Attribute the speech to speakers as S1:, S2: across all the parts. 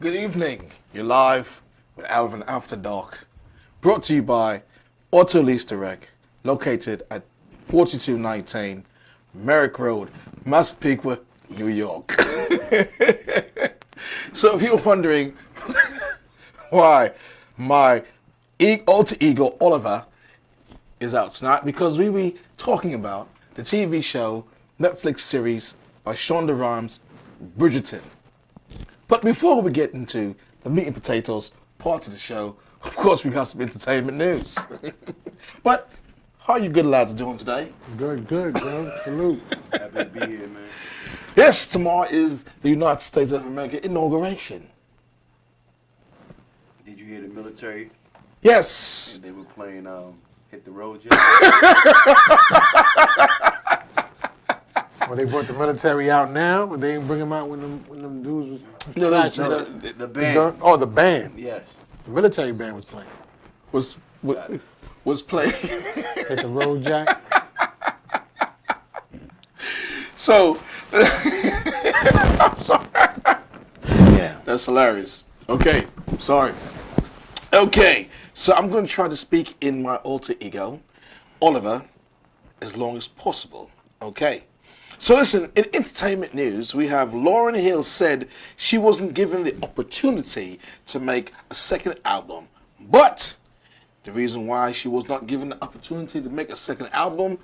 S1: Good evening. You're live with Alvin After Dark. Brought to you by Auto Lease Direct, located at 4219 Merrick Road, Massapequa, New York. So if you're wondering why my alter ego Oliver is out tonight, because we be talking about the TV show, Netflix series by Shonda Rhimes, Bridgerton. But before we get into the meat and potatoes parts of the show, of course we got some entertainment news. But how are you good lads doing today?
S2: Good, bro. Salute.
S3: Happy to be here, man.
S1: Yes, tomorrow is the United States of America inauguration.
S3: Did you hear the military?
S1: Yes.
S3: They were playing Hit the Road Jack.
S2: Well, they brought the military out now, but they didn't bring them out when them dudes was...
S1: No,
S3: the band.
S2: Oh, the band.
S3: Yes.
S2: The military band was playing.
S1: Was playing.
S2: Hit the road, Jack.
S1: So, I'm sorry.
S3: Yeah.
S1: That's hilarious. Okay, sorry. Okay, so I'm going to try to speak in my alter ego, Oliver, as long as possible. Okay. So listen, in entertainment news, we have Lauryn Hill said she wasn't given the opportunity to make a second album. But the reason why she was not given the opportunity to make a second album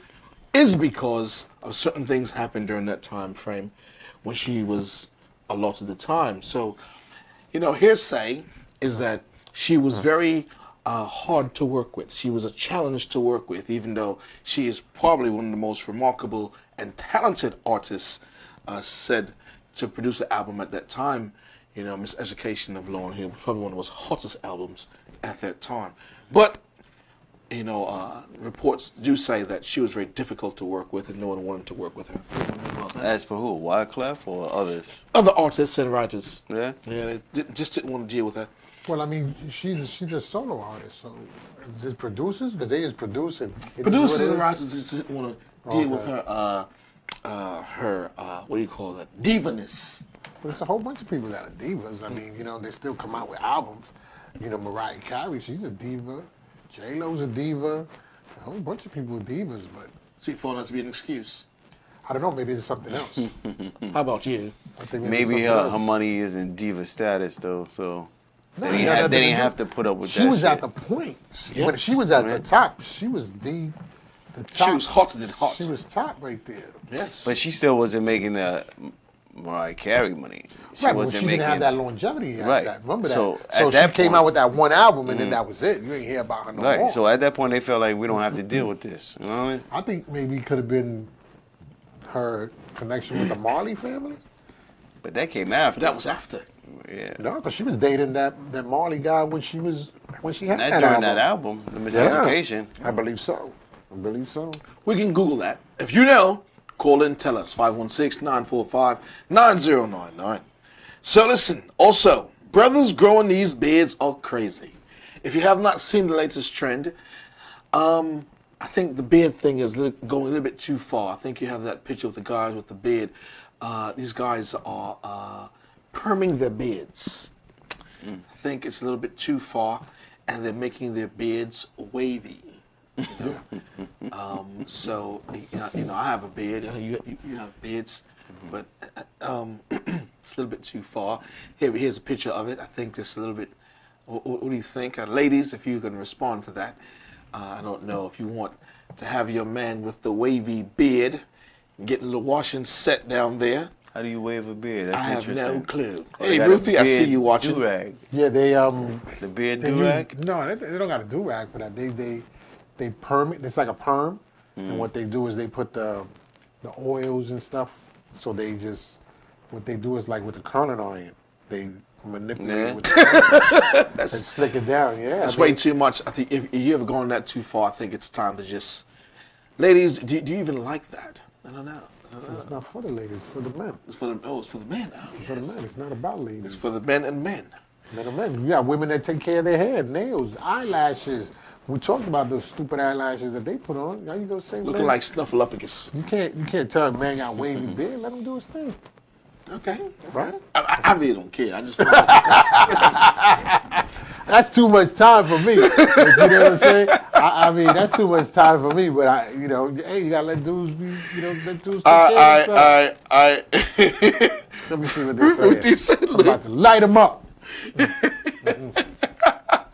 S1: is because of certain things happened during that time frame when she was allotted the time. So, hearsay is that she was very hard to work with. She was a challenge to work with, even though she is probably one of the most remarkable and talented artists said to produce an album at that time. Miss Education of Lauryn Hill was probably one of the most hottest albums at that time. But, reports do say that she was very difficult to work with and no one wanted to work with her.
S3: As for who? Wyclef or others?
S1: Other artists and writers.
S3: Yeah?
S1: Yeah, they just didn't want to deal with her.
S2: Well, I mean, she's a solo artist, so just producers, because they just producing.
S1: Producers and writers just didn't want to deal with her, what do you call that, divaness.
S2: Well, there's a whole bunch of people that are divas. I mean, they still come out with albums. Mariah Carey, she's a diva. J-Lo's a diva. A whole bunch of people are divas, but...
S1: So you found that to be an excuse?
S2: I don't know, maybe it's something else.
S1: How about you?
S2: I think
S3: Maybe her money is in diva status, though, so... They didn't have to put up with that
S2: She was
S3: shit.
S2: at the point.
S1: Yes.
S2: When she was at the top, she was the top.
S1: She was hotter than hot.
S2: She was top right there.
S1: Yes.
S3: But she still wasn't making the Mariah Carey money.
S2: Right, but she didn't have that longevity.
S3: Right.
S2: Remember that?
S3: So
S2: So
S3: at
S2: she
S3: that
S2: came
S3: point-
S2: out with that one album, and then that was it. You ain't hear about her no
S3: Right,
S2: more.
S3: so at that point they felt like we don't have to deal with this. You know what I mean?
S2: I think maybe it could have been her connection with the Marley family.
S3: But that came after.
S1: That was after.
S3: Yeah.
S2: No, because she was dating that Marley guy when she had
S3: Not
S2: that
S3: during
S2: album.
S3: that album, the Miss
S2: Yeah.
S3: Education.
S2: I believe so.
S1: We can Google that. If you know, call in, tell us. 516-945-9099. So listen, also, brothers growing these beards are crazy. If you have not seen the latest trend, I think the beard thing is going a little bit too far. I think you have that picture of the guys with the beard. These guys are perming their beards. I think it's a little bit too far, and they're making their beards wavy. So I have a beard. You have beards, but it's a little bit too far. Here's a picture of it. I think it's a little bit. What do you think, ladies? If you can respond to that, I don't know if you want to have your man with the wavy beard get a little washing set down there.
S3: How do you wave a beard? That's
S1: I have
S3: interesting.
S1: no clue.
S3: Oh,
S1: Hey
S3: they got a
S1: Ruthie, I see
S3: beard
S1: you watching.
S3: do-rag.
S2: Yeah, they
S3: The beard
S2: they
S3: do-rag?
S2: use, no, they don't got a do-rag for that. They perm it. It's like a perm, and what they do is they put the oils and stuff. So what they do is like with the curling iron, they manipulate it with the curling and slick it down. Yeah,
S1: That's way too much. I think if you ever gone that too far, I think it's time to just. Ladies, do you even like that? I don't know.
S2: It's not for the ladies, it's for the men.
S1: It's for the it's for the men. Oh,
S2: It's for the men. It's not about ladies.
S1: It's for the men and men.
S2: Men and men. You got women that take care of their hair, nails, eyelashes. We talked about those stupid eyelashes that they put on. Now you gonna say
S1: Looking like Snuffleupagus.
S2: you can't tell a man got wavy beard. Let him do his thing.
S1: Okay.
S2: Right?
S1: I really don't care. I just find
S2: That's too much time for me. But you know what I'm saying? I mean, that's too much time for me. But hey, you gotta let dudes be, let dudes take care of themselves. Let me see what they say.
S1: What you said,
S2: I'm about to light them up.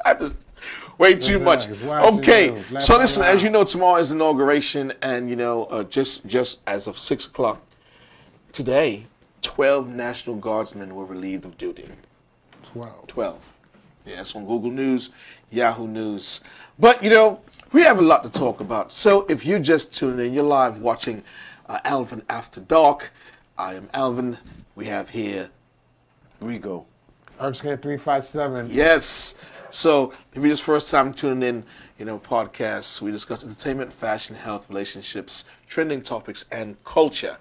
S1: I just way too much. Okay, so listen, as you know, tomorrow is inauguration, and just as of 6 o'clock today, 12 National Guardsmen were relieved of duty. 12. Yeah, it's on Google News, Yahoo News. But we have a lot to talk about. So if you're just tuning in, you're live watching Alvin After Dark. I am Alvin. We have here
S3: Rico.
S2: Earthscan 357.
S1: Yes. So if you're just first time tuning in, podcasts, we discuss entertainment, fashion, health, relationships, trending topics, and culture.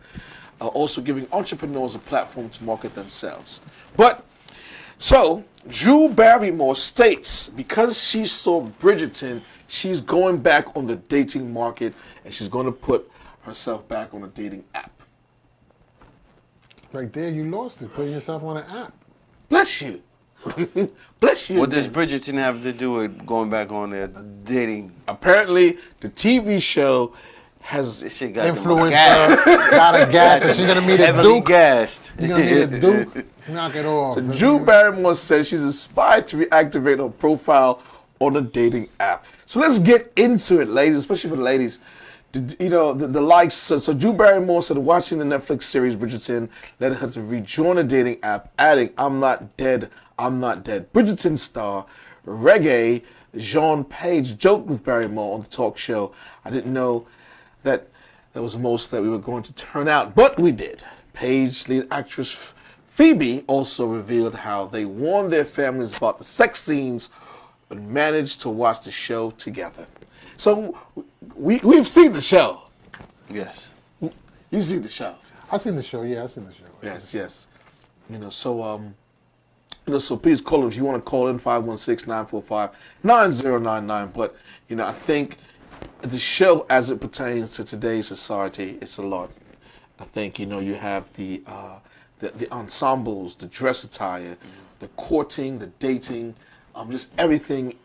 S1: Also giving entrepreneurs a platform to market themselves. So Drew Barrymore states because she saw Bridgerton, she's going back on the dating market and she's going to put herself back on a dating app.
S2: Right there, you lost it. Putting yourself on an app.
S1: Bless you. Bless you.
S3: What does Bridgerton have to do with going back on there dating?
S1: Apparently, the TV show has
S3: This shit got
S2: Influence got a gas, and she's gonna meet a
S3: heavily
S2: duke.
S3: gassed.
S2: You're gonna meet a duke. Knock it off.
S1: So Drew Barrymore says she's inspired to reactivate her profile on a dating app. So let's get into it, ladies, especially for the ladies. The likes. So Drew Barrymore said watching the Netflix series Bridgerton led her to rejoin a dating app, adding, "I'm not dead, I'm not dead." Bridgerton star Reggae Jean Page joked with Barrymore on the talk show, "I didn't know that was most that we were going to turn out, but we did." Page lead actress Phoebe also revealed how they warned their families about the sex scenes, but managed to watch the show together. So we've seen the show.
S3: Yes.
S1: You've seen the show.
S2: I've seen the show. Yeah, I've seen the show.
S1: Yes. So please call if you want to call in 516-945-9099. But I think the show, as it pertains to today's society, it's a lot. I think you have the ensembles, the dress attire, the courting, the dating, just everything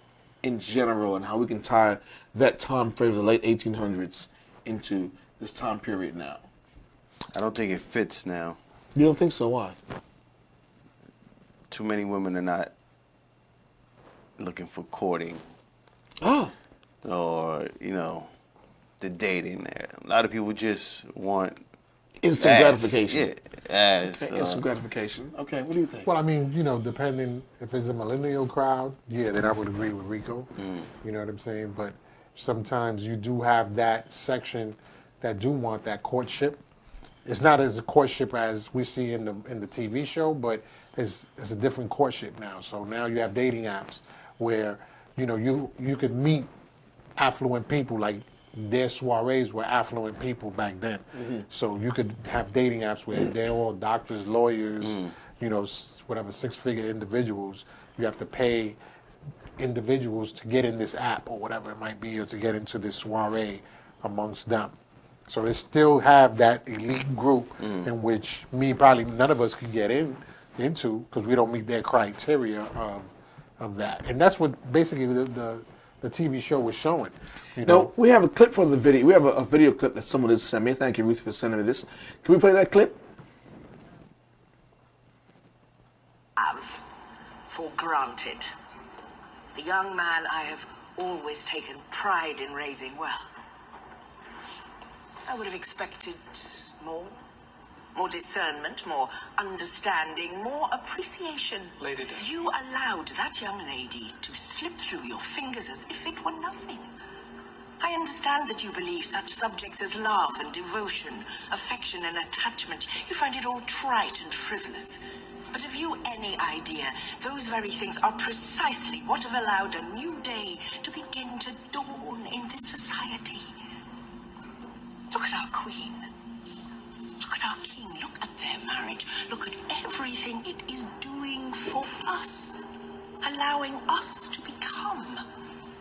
S1: in general, and how we can tie that time frame of the late 1800s into this time period now.
S3: I don't think it fits now.
S1: You don't think so? Why?
S3: Too many women are not looking for courting.
S1: Oh.
S3: Or, the dating there. A lot of people just want
S1: instant
S3: ass.
S1: gratification.
S3: Yeah, ass.
S1: Okay, instant gratification. Okay, what do you think?
S2: Well, I mean, depending if it's a millennial crowd, yeah, then I would agree with Rico. You know what I'm saying? But sometimes you do have that section that do want that courtship. It's not as a courtship as we see in the TV show, but it's a different courtship now. So now you have dating apps where you could meet affluent people, like their soirees were affluent people back then. So you could have dating apps where they're all doctors, lawyers, whatever, six-figure individuals. You have to pay individuals to get in this app or whatever it might be, or to get into this soiree amongst them. So they still have that elite group in which probably none of us can get into because we don't meet their criteria of that. And that's what basically the TV show was showing.
S1: No, we have a clip from the video. We have a video clip that someone did send me. Thank you, Ruth, for sending me this. Can we play that clip?
S4: For granted. The young man I have always taken pride in raising well. I would have expected more. More discernment, more understanding, more appreciation.
S5: Lady Di.
S4: You allowed that young lady to slip through your fingers as if it were nothing. I understand that you believe such subjects as love and devotion, affection and attachment, you find it all trite and frivolous. But have you any idea those very things are precisely what have allowed a new day to begin to dawn in this society? Look at our queen. Look at our king. Look at their marriage. Look at everything it is doing for us, allowing us to become.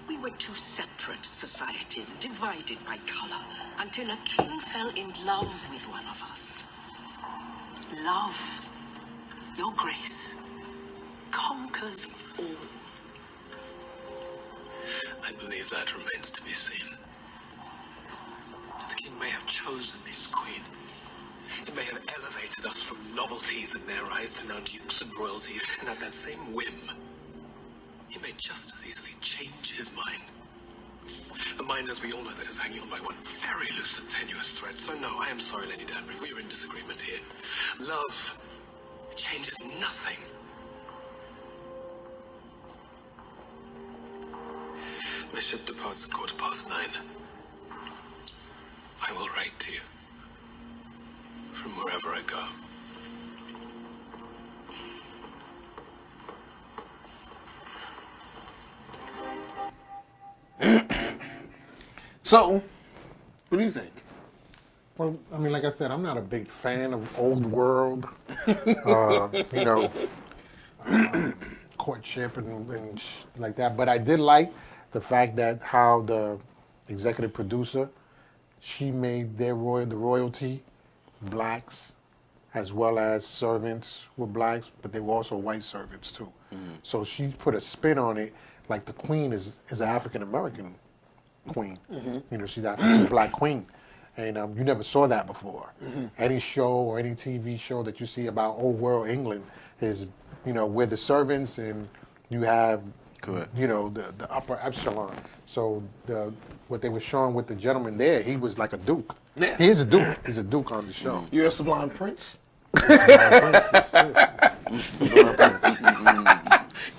S4: We were two separate societies, divided by color, until a king fell in love with one of us. Love, your grace, conquers all.
S5: I believe that remains to be seen. The king may have chosen me as queen. It may have elevated us from novelties in their eyes to now dukes and royalty, and at that same whim, he may just as easily change his mind. A mind, as we all know, that is hanging on by one very loose and tenuous thread. So no, I am sorry, Lady Danbury, we are in disagreement here. Love changes nothing. My ship departs at 9:15. I will write to you from wherever I go.
S1: So, what do you think?
S2: Well, I mean, like I said, I'm not a big fan of old world, you know, courtship and like that. But I did like the fact that how the executive producer, she made the royalty blacks, as well as servants were blacks, but they were also white servants too. So she put a spin on it, like the queen is an African American queen. You know, she's a black queen. And you never saw that before. Any show or any TV show that you see about old world England is, you know, we're the servants and you have,
S3: Correct.
S2: you know, the upper echelon. So what they were showing with the gentleman there, he was like a duke.
S1: Yeah.
S2: He is a duke. He's a duke on the show.
S1: You're a Sublime Prince?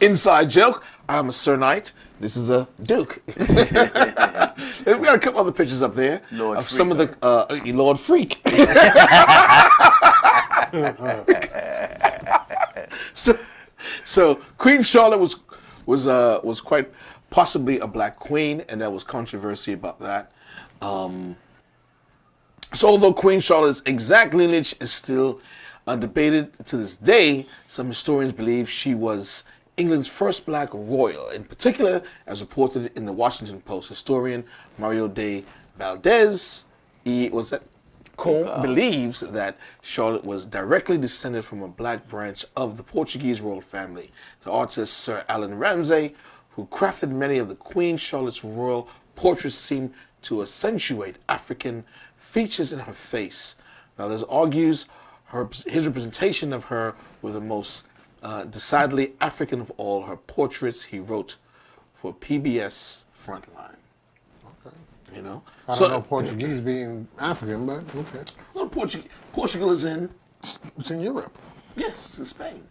S1: Inside joke, I'm a Sir Knight. This is a Duke. We got a couple other pictures up there
S3: Lord
S1: of
S3: Freak.
S1: some of the Lord Freak. so Queen Charlotte was quite possibly a black queen, and there was controversy about that. So although Queen Charlotte's exact lineage is still debated to this day, some historians believe she was England's first black royal. In particular, as reported in the Washington Post, historian Mario de Valdez believes that Charlotte was directly descended from a black branch of the Portuguese royal family. The artist Sir Alan Ramsay, who crafted many of the Queen Charlotte's royal portraits, seem to accentuate African features in her face. Valdez argues his representation of her were the most decidedly African of all her portraits he wrote for PBS Frontline.
S2: Okay.
S1: You know,
S2: I don't know Portuguese being African, but okay.
S1: Well, Portugal is in,
S2: It's in Europe.
S1: yes, it's in Spain.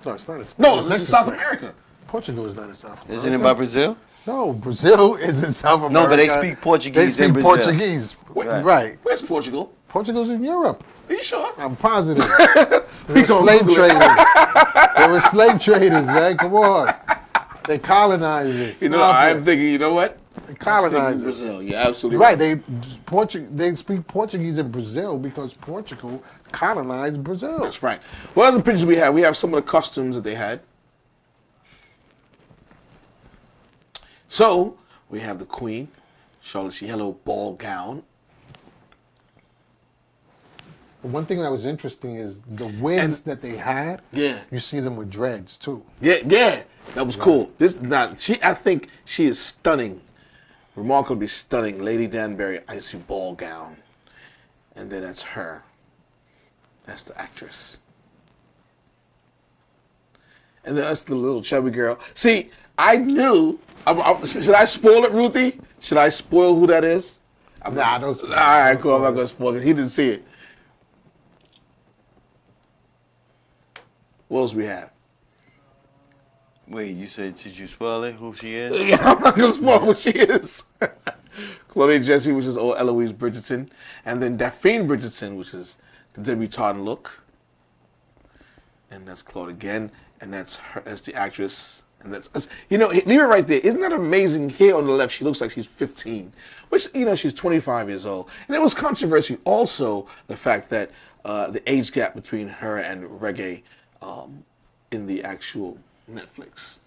S2: No, it's not in Spain.
S1: No, it's in
S2: next to
S1: South
S2: Spain.
S1: America.
S2: Portugal is not in South America.
S3: Isn't it by Brazil?
S2: No, Brazil is in South America.
S3: No, but they speak Portuguese
S2: They
S3: in
S2: speak
S3: Brazil.
S2: Portuguese.
S3: Right.
S2: Right.
S1: Where's Portugal?
S2: Portugal's in Europe.
S1: Are you sure?
S2: I'm positive. They were
S1: gonna
S2: slave
S1: Google it.
S2: traders. They were slave traders, man. Come on. They colonized us.
S1: You know,
S2: Stop
S1: I'm
S2: it.
S1: thinking, you know what?
S2: They colonized us.
S1: Brazil. Yeah, absolutely
S2: Right. They speak Portuguese in Brazil because Portugal colonized Brazil.
S1: That's right. What other pictures we have? We have some of the costumes that they had. So we have the Queen, Charlotte's yellow ball gown.
S2: One thing that was interesting is the wigs that they had.
S1: Yeah.
S2: You see them with dreads too.
S1: Yeah, that was cool. I think she is stunning, remarkably stunning. Lady Danbury, icy ball gown, and then that's her. That's the actress, and then that's the little chubby girl. See, I knew. Should I spoil it, Ruthie? Should I spoil who that is?
S2: Nah, don't spoil it.
S1: All right, cool. I'm not gonna spoil it. He didn't see it. What else we have?
S3: Wait, you said, did you spoil it, who she is?
S1: I'm not gonna spoil who she is. Claudia Jessie, which is old Eloise Bridgerton, and then Daphne Bridgerton, which is the debutante look, and that's Claude again, and that's her. That's the actress, and that's leave it right there. Isn't that amazing? Here on the left, she looks like she's 15, which she's 25 years old, and it was controversy. Also, the fact that the age gap between her and Reggae in the actual Netflix.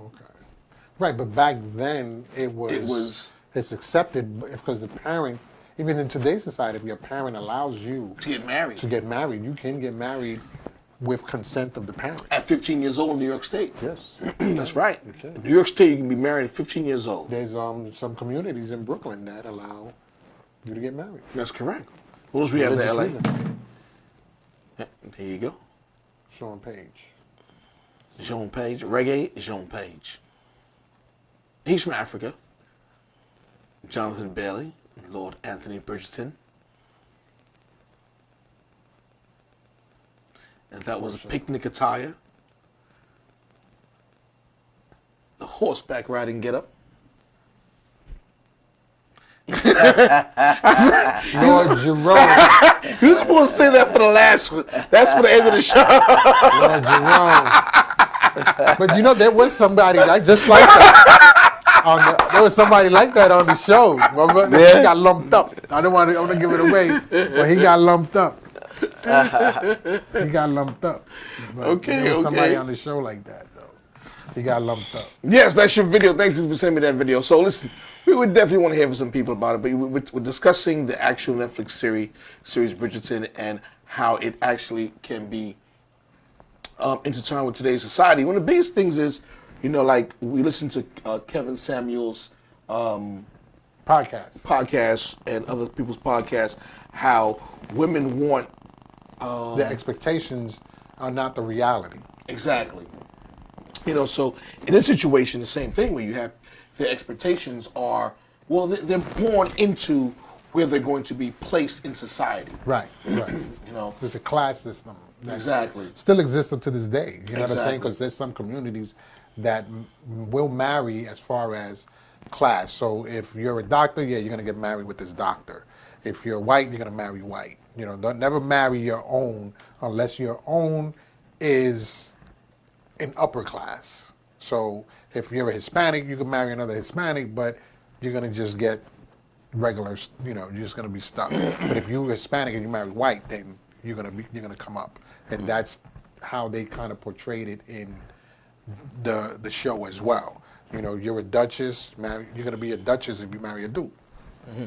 S2: Okay. Right, but back then it's accepted because the parent even in today's society, if your parent allows you
S1: To get married.
S2: you can get married with consent of the parent.
S1: At 15 years old in New York State.
S2: Yes.
S1: That's right.
S2: can.
S1: In New York State, you can be married at 15 years old.
S2: There's some communities in Brooklyn that allow you to get married.
S1: That's correct. What else we have in LA?
S2: Religious reason.
S1: Yeah, there you go.
S2: Sean Page.
S1: Jean Page. Reggae, Jean Page. He's from Africa. Jonathan Bailey, Lord Anthony Bridgerton. And that was a picnic attire. The horseback riding getup.
S2: Lord Jerome.
S1: You're supposed to say that for the last one. That's for the end of the show.
S2: Lord Jerome. But you know, there was somebody just like that. There was somebody like that on the show. Well, but he got lumped up. I don't want to give it away, but he got lumped up. He got lumped up. But
S1: Okay,
S2: there was somebody
S1: okay.
S2: on the show like that, though. He got lumped up.
S1: Yes, that's your video. Thank you for sending me that video. So listen, we would definitely want to hear from some people about it, but we're discussing the actual Netflix series Bridgerton and how it actually can be intertwined with today's society. One of the biggest things is, you know, like we listen to Kevin Samuel's
S2: Podcast.
S1: and other people's podcasts, how women want
S2: The expectations are not the reality.
S1: exactly. You know, so in this situation, the same thing where you have the expectations are, well, they're born into where they're going to be placed in society.
S2: Right.
S1: You know,
S2: There's a class system that
S1: Exactly.
S2: still exists up to this day. You know what I'm saying?
S1: Exactly.
S2: Because there's some communities that will marry as far as class. So if you're a doctor, yeah, you're going to get married with this doctor. If you're white, you're going to marry white. You know, don't never marry your own unless your own is in upper class. So if you're a Hispanic, you can marry another Hispanic, but you're going to just get regular, you know, you're just going to be stuck. But if you're Hispanic and you marry white, then you're going to come up. And that's how they kind of portrayed it in the show as well. You know, you're a duchess, you're going to be a duchess if you marry a duke.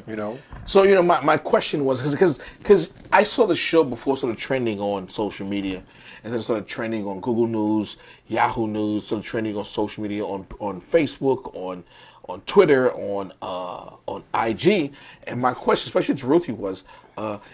S2: You know?
S1: so you know, my question was because I saw the show before sort of trending on social media, and then started trending on Google News, Yahoo News, sort of trending on social media, on Facebook, on Twitter, on IG. And my question, especially to Ruthie, was,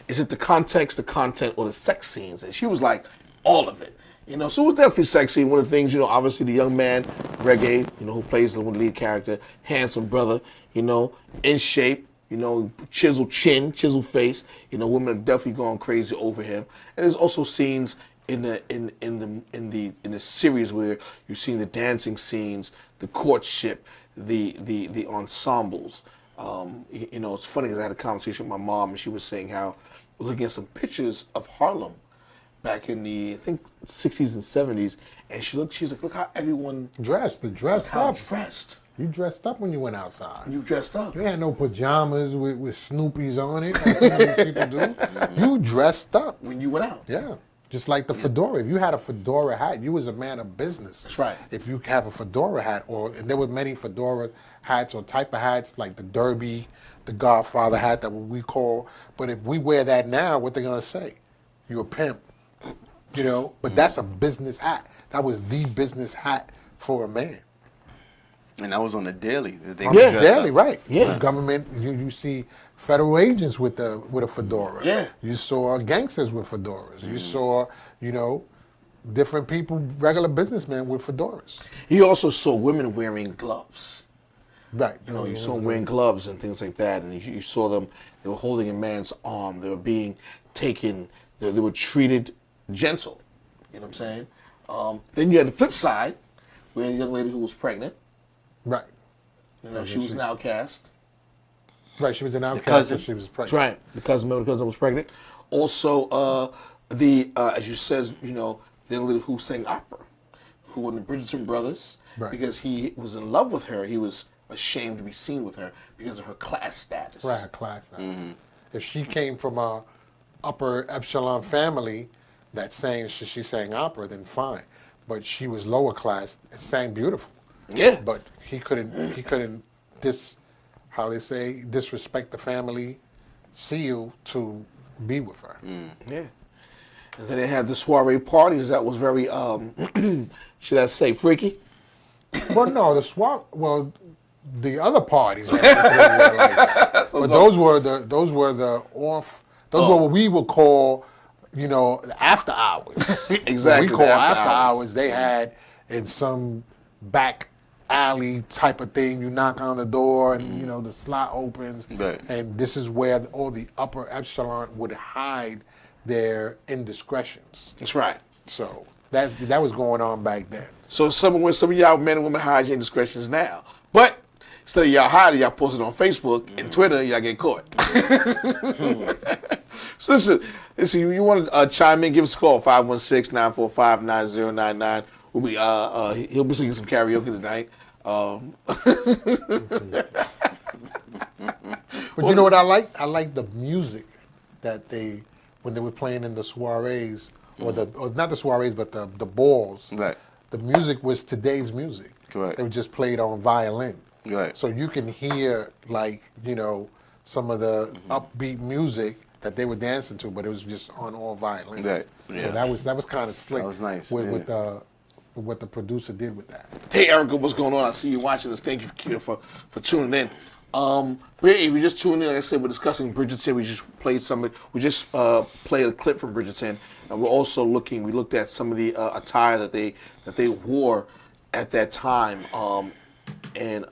S1: is it the context, the content, or the sex scenes? And she was like, all of it. You know, so it was definitely sexy. One of the things, you know, obviously the young man, Reggae, you know, who plays the lead character, handsome brother, you know, in shape, you know, chiseled chin, chiseled face. You know, women are definitely going crazy over him. And there's also scenes in the series where you're seeing the dancing scenes, the courtship, the ensembles. You know, it's funny because I had a conversation with my mom, and she was saying how we're looking at some pictures of Harlem back in the, I think, 60s and 70s, and she's like, look how everyone
S2: Dressed
S1: how
S2: up.
S1: dressed.
S2: You dressed up when you went outside.
S1: You dressed up.
S2: You had no pajamas with Snoopy's on it, like some of these people do. You dressed up.
S1: When you went out.
S2: Yeah. Just like the fedora. If you had a fedora hat, you was a man of business.
S1: That's right.
S2: If you have a fedora hat, and there were many fedora hats or type of hats, like the Derby, the Godfather hat that we call. But if we wear that now, what they're going to say? You a pimp. You know? But that's a business hat. That was the business hat for a man.
S3: And that was on the daily. That they
S2: On
S3: could
S2: the
S3: dress
S2: daily,
S3: up.
S2: right?
S1: Yeah.
S2: The government. You see federal agents with a fedora.
S1: Yeah.
S2: You saw gangsters with fedoras. You saw, you know, different people, regular businessmen with fedoras.
S1: You also saw women wearing gloves.
S2: Right.
S1: You know, you saw them wearing gloves and things like that, and you saw them. They were holding a man's arm. They were being taken. They were treated gentle. You know what I'm saying? Then you had the flip side, where the young lady who was pregnant.
S2: Right.
S1: You know, she was an outcast.
S2: Right. She was an outcast,
S3: cousin.
S2: but she was pregnant.
S1: That's right. Because was pregnant. Also, as you said, you know, the young lady who sang opera, who were the Bridgerton brothers,
S2: Right.
S1: because he was in love with her, he was ashamed to be seen with her because of her class status.
S2: Right. Her class status. If she came from a upper epsilon family that she sang opera, then fine. But she was lower class and sang beautiful.
S1: Yeah.
S2: But he couldn't disrespect the family seal to be with her.
S1: Yeah. And then they had the soiree parties that was very, should I say, freaky?
S2: Well, no, the other parties that were like that. But those were what we would call, the after hours.
S1: Exactly.
S2: What we call
S1: the
S2: after hours. They had in some back alley type of thing. You knock on the door and the slot opens,
S3: Right.
S2: and this is where all the upper echelon would hide their indiscretions.
S1: That's right.
S2: So that was going on back then.
S1: So some of y'all men and women hide your indiscretions now. But instead of y'all hiding, y'all post it on Facebook and Twitter, y'all get caught. So listen, you want to chime in, give us a call, 516-945-9099. We'll be, he'll be singing some karaoke tonight.
S2: But you know what I like? I like the music that when they were playing in the soirees, or not the soirees, but the balls.
S3: Right.
S2: The music was today's music.
S3: Correct.
S2: They were just played on violin.
S3: Right.
S2: So you can hear some of the upbeat music that they were dancing to, but it was just on all violins.
S3: Right.
S2: So
S3: Yeah.
S2: that was kind of slick.
S3: That was nice,
S2: With what the producer did with that.
S1: Hey, Erica, what's going on? I see you watching this. Thank you for tuning in. But if you just tuned in, like I said, we're discussing Bridgerton. We just played played a clip from Bridgerton, and we're also we looked at some of the attire that they wore at that time, and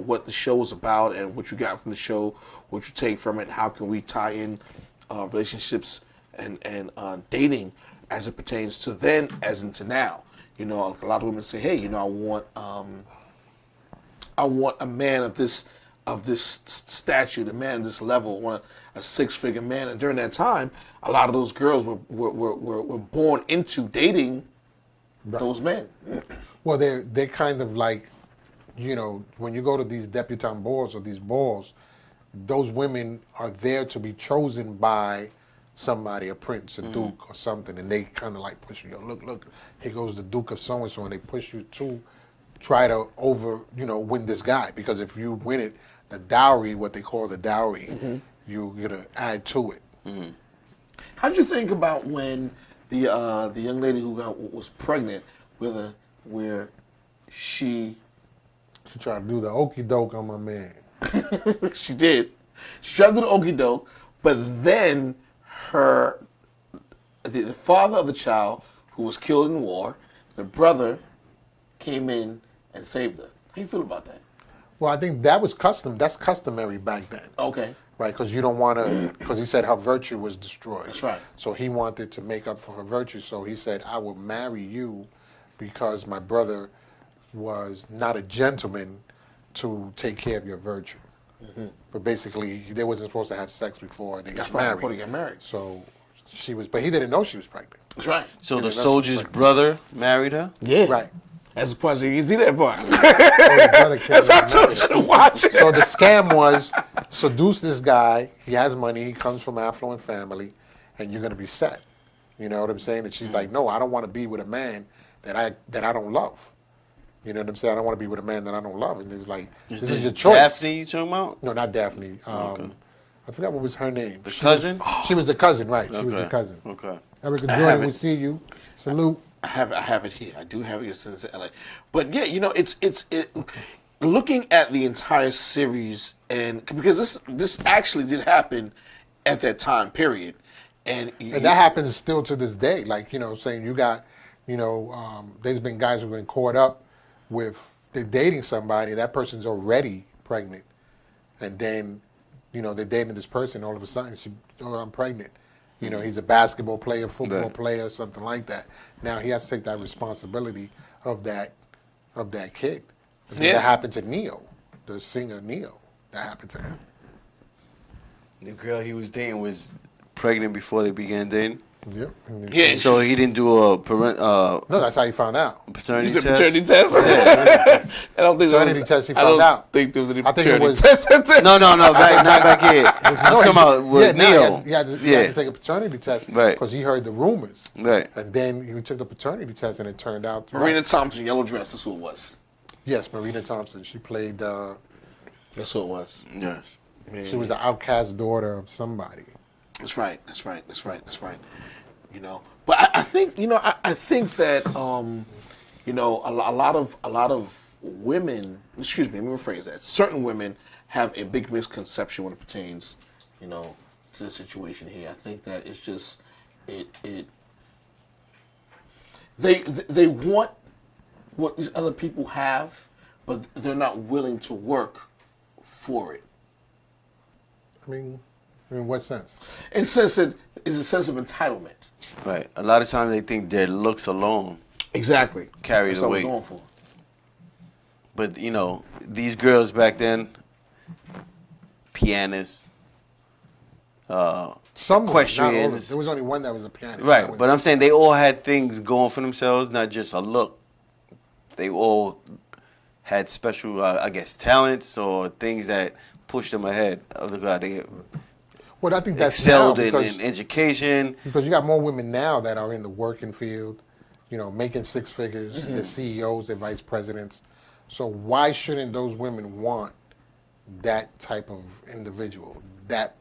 S1: what the show was about, and what you got from the show, what you take from it, how can we tie in relationships and dating as it pertains to then as into now. A lot of women say, hey, I want a man of this statute, a man of this level, I want a six-figure man. And during that time, a lot of those girls were born into dating those men.
S2: Well, they're kind of like, when you go to these debutante balls or these balls, those women are there to be chosen by somebody, a prince, a duke, or something, and they kind of like push you. Look, here goes the Duke of so-and-so, and they push you to try to win this guy. Because if you win it, the dowry, what they call the dowry, you're going to add to it.
S3: Mm-hmm.
S1: How did you think about when the young lady who was pregnant where she
S2: tried to do the okie doke on my man.
S1: she did. She tried to do the okie doke, but then the father of the child, who was killed in war, the brother came in and saved her. How do you feel about that?
S2: Well, I think that was that's customary back then.
S1: Okay.
S2: Right, because you don't want to, because he said her virtue was destroyed.
S1: That's right.
S2: So he wanted to make up for her virtue. So he said, I will marry you because my brother was not a gentleman to take care of your virtue. But basically, they wasn't supposed to have sex before they got married.
S1: Before they got married.
S2: So but he didn't know she was pregnant.
S1: That's right.
S3: So the soldier's brother married her?
S1: Yeah.
S2: Right.
S1: That's the part. You see that part?
S2: So the brother came
S1: That's what I
S2: and
S1: told
S2: married
S1: you
S2: her.
S1: to watch it.
S2: So the scam was seduce this guy. He has money. He comes from an affluent family, and you're going to be set. You know what I'm saying? And she's like, no, I don't want to be with a man that I don't love. You know what I'm saying? I don't want to be with a man that I don't love. And it was like, this is your choice.
S3: Daphne you talking about?
S2: No, not Daphne. I forgot what was her name.
S3: The cousin?
S2: She was the cousin, right? She was the cousin.
S3: Okay.
S2: Erica
S1: have
S2: Jordan,
S1: it.
S2: we see you. Salute.
S1: I have it here. I do have it since LA. But yeah, it's looking at the entire series, and because this actually did happen at that time period, and
S2: that happens still to this day. Like, saying you got, there's been guys who've been caught up with, they're dating somebody, that person's already pregnant. And then, they're dating this person, all of a sudden, I'm pregnant. He's a basketball player, football player, something like that. Now he has to take that responsibility of that kid.
S1: Yeah.
S2: That happened to Neo, the singer Neo. That happened to him.
S3: The girl he was dating was pregnant before they began dating?
S2: Yep.
S1: Yeah.
S3: So he didn't do a
S2: No, that's how he found out.
S3: paternity
S1: you said
S3: test?
S1: paternity test. I don't think
S2: Paternity test, he
S1: I
S2: found
S1: don't
S2: out.
S1: think there was any
S2: I think it
S1: paternity
S2: was-
S1: test.
S3: No, not back here. I'm talking about with Neo.
S2: He had to take a paternity test
S3: Right.
S2: because he heard the rumors.
S3: Right.
S2: And then he took the paternity test, and it turned out.
S1: Marina Thompson, yellow dress. That's who it was.
S2: Yes, Marina Thompson. She played.
S1: That's who it was.
S3: Yes.
S2: She was the outcast daughter of somebody.
S1: That's right. You know, but I think I think that you know a lot of women. Excuse me. Let me rephrase that. Certain women have a big misconception when it pertains, you know, to the situation here. I think that it's just they want what these other people have, but they're not willing to work for it.
S2: I mean, in what sense?
S1: In the sense that it's a sense of entitlement.
S3: Right. A lot of times they think their looks alone
S1: Exactly.
S3: carry
S1: That's
S3: the
S1: what I
S3: weight.
S1: was going for.
S3: But you know, these girls back then, pianists,
S2: Some, not all of them.
S3: equestrians.
S2: There was only one that was a pianist.
S3: Right,
S2: That was-
S3: but I'm saying they all had things going for themselves, not just a look. They all had special, I guess, talents or things that pushed them ahead of the crowd. They
S2: well, I think that's now
S3: excelled
S2: because
S3: in education.
S2: you got more women now that are in the working field, you know, making six figures. They're CEOs, they're vice presidents. So why shouldn't those women want that type of individual, that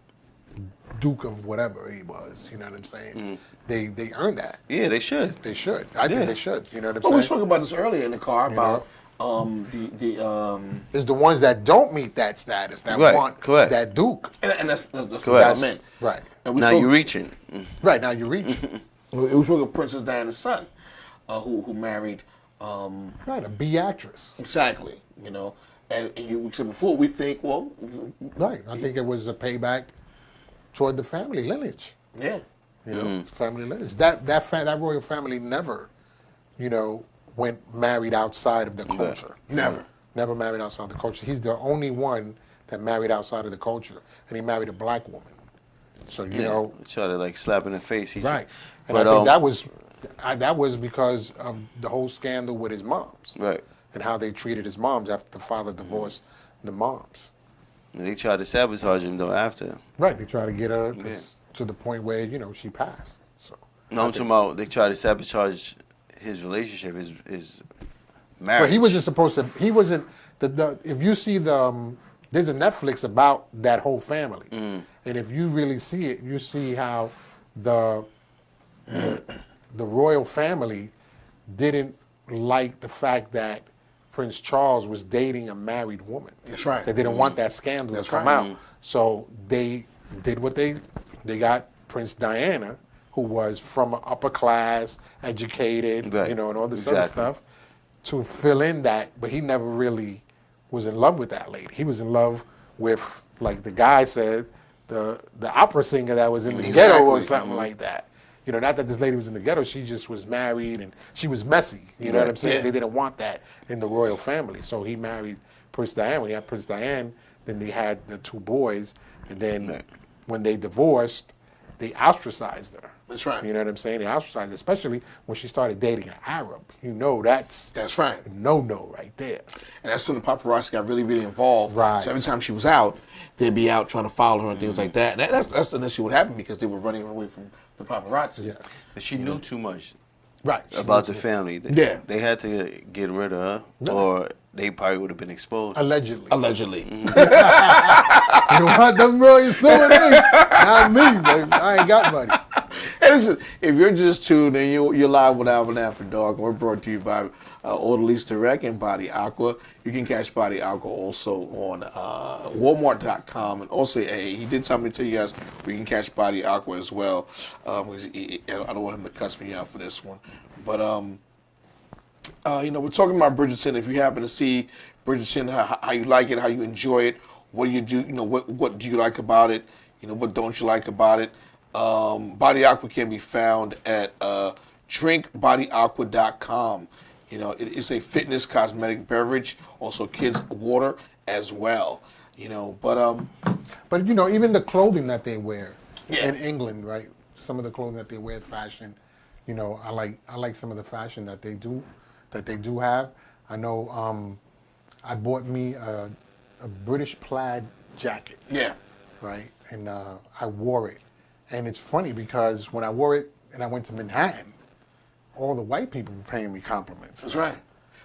S2: Duke of whatever he was? You know what I'm saying? They earn that.
S3: Yeah, they should.
S2: They should. I think they should. You know what I'm
S1: Well, we
S2: saying?
S1: spoke about this earlier in the car about
S2: It's the ones that don't meet that status that
S3: Right,
S2: want
S3: correct.
S2: that Duke.
S1: and that's what
S3: Correct.
S1: I meant.
S2: Right.
S1: And we
S3: Now
S1: spoke,
S3: you're reaching.
S2: Right, now you reach.
S1: we spoke of Princess Diana's son, who married
S2: Right, a B actress.
S1: exactly, you know. And you said before, we think, well,
S2: Right. I think it was a payback toward the family lineage.
S1: yeah,
S2: You know, family lineage. That royal family never, you know, went married outside of the culture. Never married outside the culture. He's the only one that married outside of the culture, and he married a black woman. So you know,
S3: Try to like slap in the face.
S2: right. And
S3: But,
S2: I think that was because of the whole scandal with his moms.
S3: Right.
S2: And how they treated his moms after the father divorced the moms.
S3: And they tried to sabotage him though after.
S2: Right. They tried to get her to the point where, you know, she passed. So
S3: No, I'm talking about they tried to sabotage his relationship, his marriage.
S2: but he wasn't supposed to. He wasn't. If you see there's a Netflix about that whole family, and if you really see it, you see how the royal family didn't like the fact that Prince Charles was dating a married woman.
S1: That's right.
S2: They didn't want that scandal to come out, so they did what they got Prince Diana, who was from an upper class, educated,
S3: Right.
S2: you know, and all this other
S3: Exactly.
S2: stuff, to fill in that. But he never really was in love with that lady. He was in love with, like the guy said, the opera singer that was in the ghetto or something like that. You know, not that this lady was in the ghetto. She just was married and she was messy. You know what I'm saying?
S1: Yeah.
S2: They didn't want that in the royal family. So he married Prince Diane. When he had Prince Diane, then they had the two boys. And then when they divorced, they ostracized her.
S1: That's right.
S2: You know what I'm saying? They ostracized her, especially when she started dating an Arab. You know, that's
S1: right.
S2: no right there.
S1: And that's when the paparazzi got really, really involved.
S2: Right.
S1: So every time she was out, they'd be out trying to follow her and things like that. And that's initially what happened because they were running away from the paparazzi.
S2: Yeah.
S3: But she knew too much
S2: Right.
S3: about the family.
S1: Yeah.
S3: They had to get rid of her, or they probably would have been exposed.
S2: Allegedly.
S1: Allegedly.
S2: You know what? Them boys suing me. Not me, baby. I ain't got money.
S1: Hey, listen, if you're just tuned in, you're live with Alvin After Dark. We're brought to you by Odalise Direct and Body Aqua. You can catch Body Aqua also on Walmart.com. And also, he did tell me to tell you guys we can catch Body Aqua as well. Because I don't want him to cuss me out for this one. But, you know, we're talking about Bridgerton. If you happen to see Bridgerton, how you like it, how you enjoy it, what do you do? You know, what do you like about it? You know, what don't you like about it? Body Aqua can be found at drinkbodyaqua.com. You know, it is a fitness cosmetic beverage, also kids water as well. You know,
S2: But you know, even the clothing that they wear
S1: Yeah.
S2: in England, right? Some of the clothing that they wear, fashion. You know, I like some of the fashion that they do have. I know I bought me a British plaid jacket,
S1: yeah,
S2: right? And I wore it. And it's funny because when I wore it and I went to Manhattan, all the white people were paying me compliments.
S1: that's right.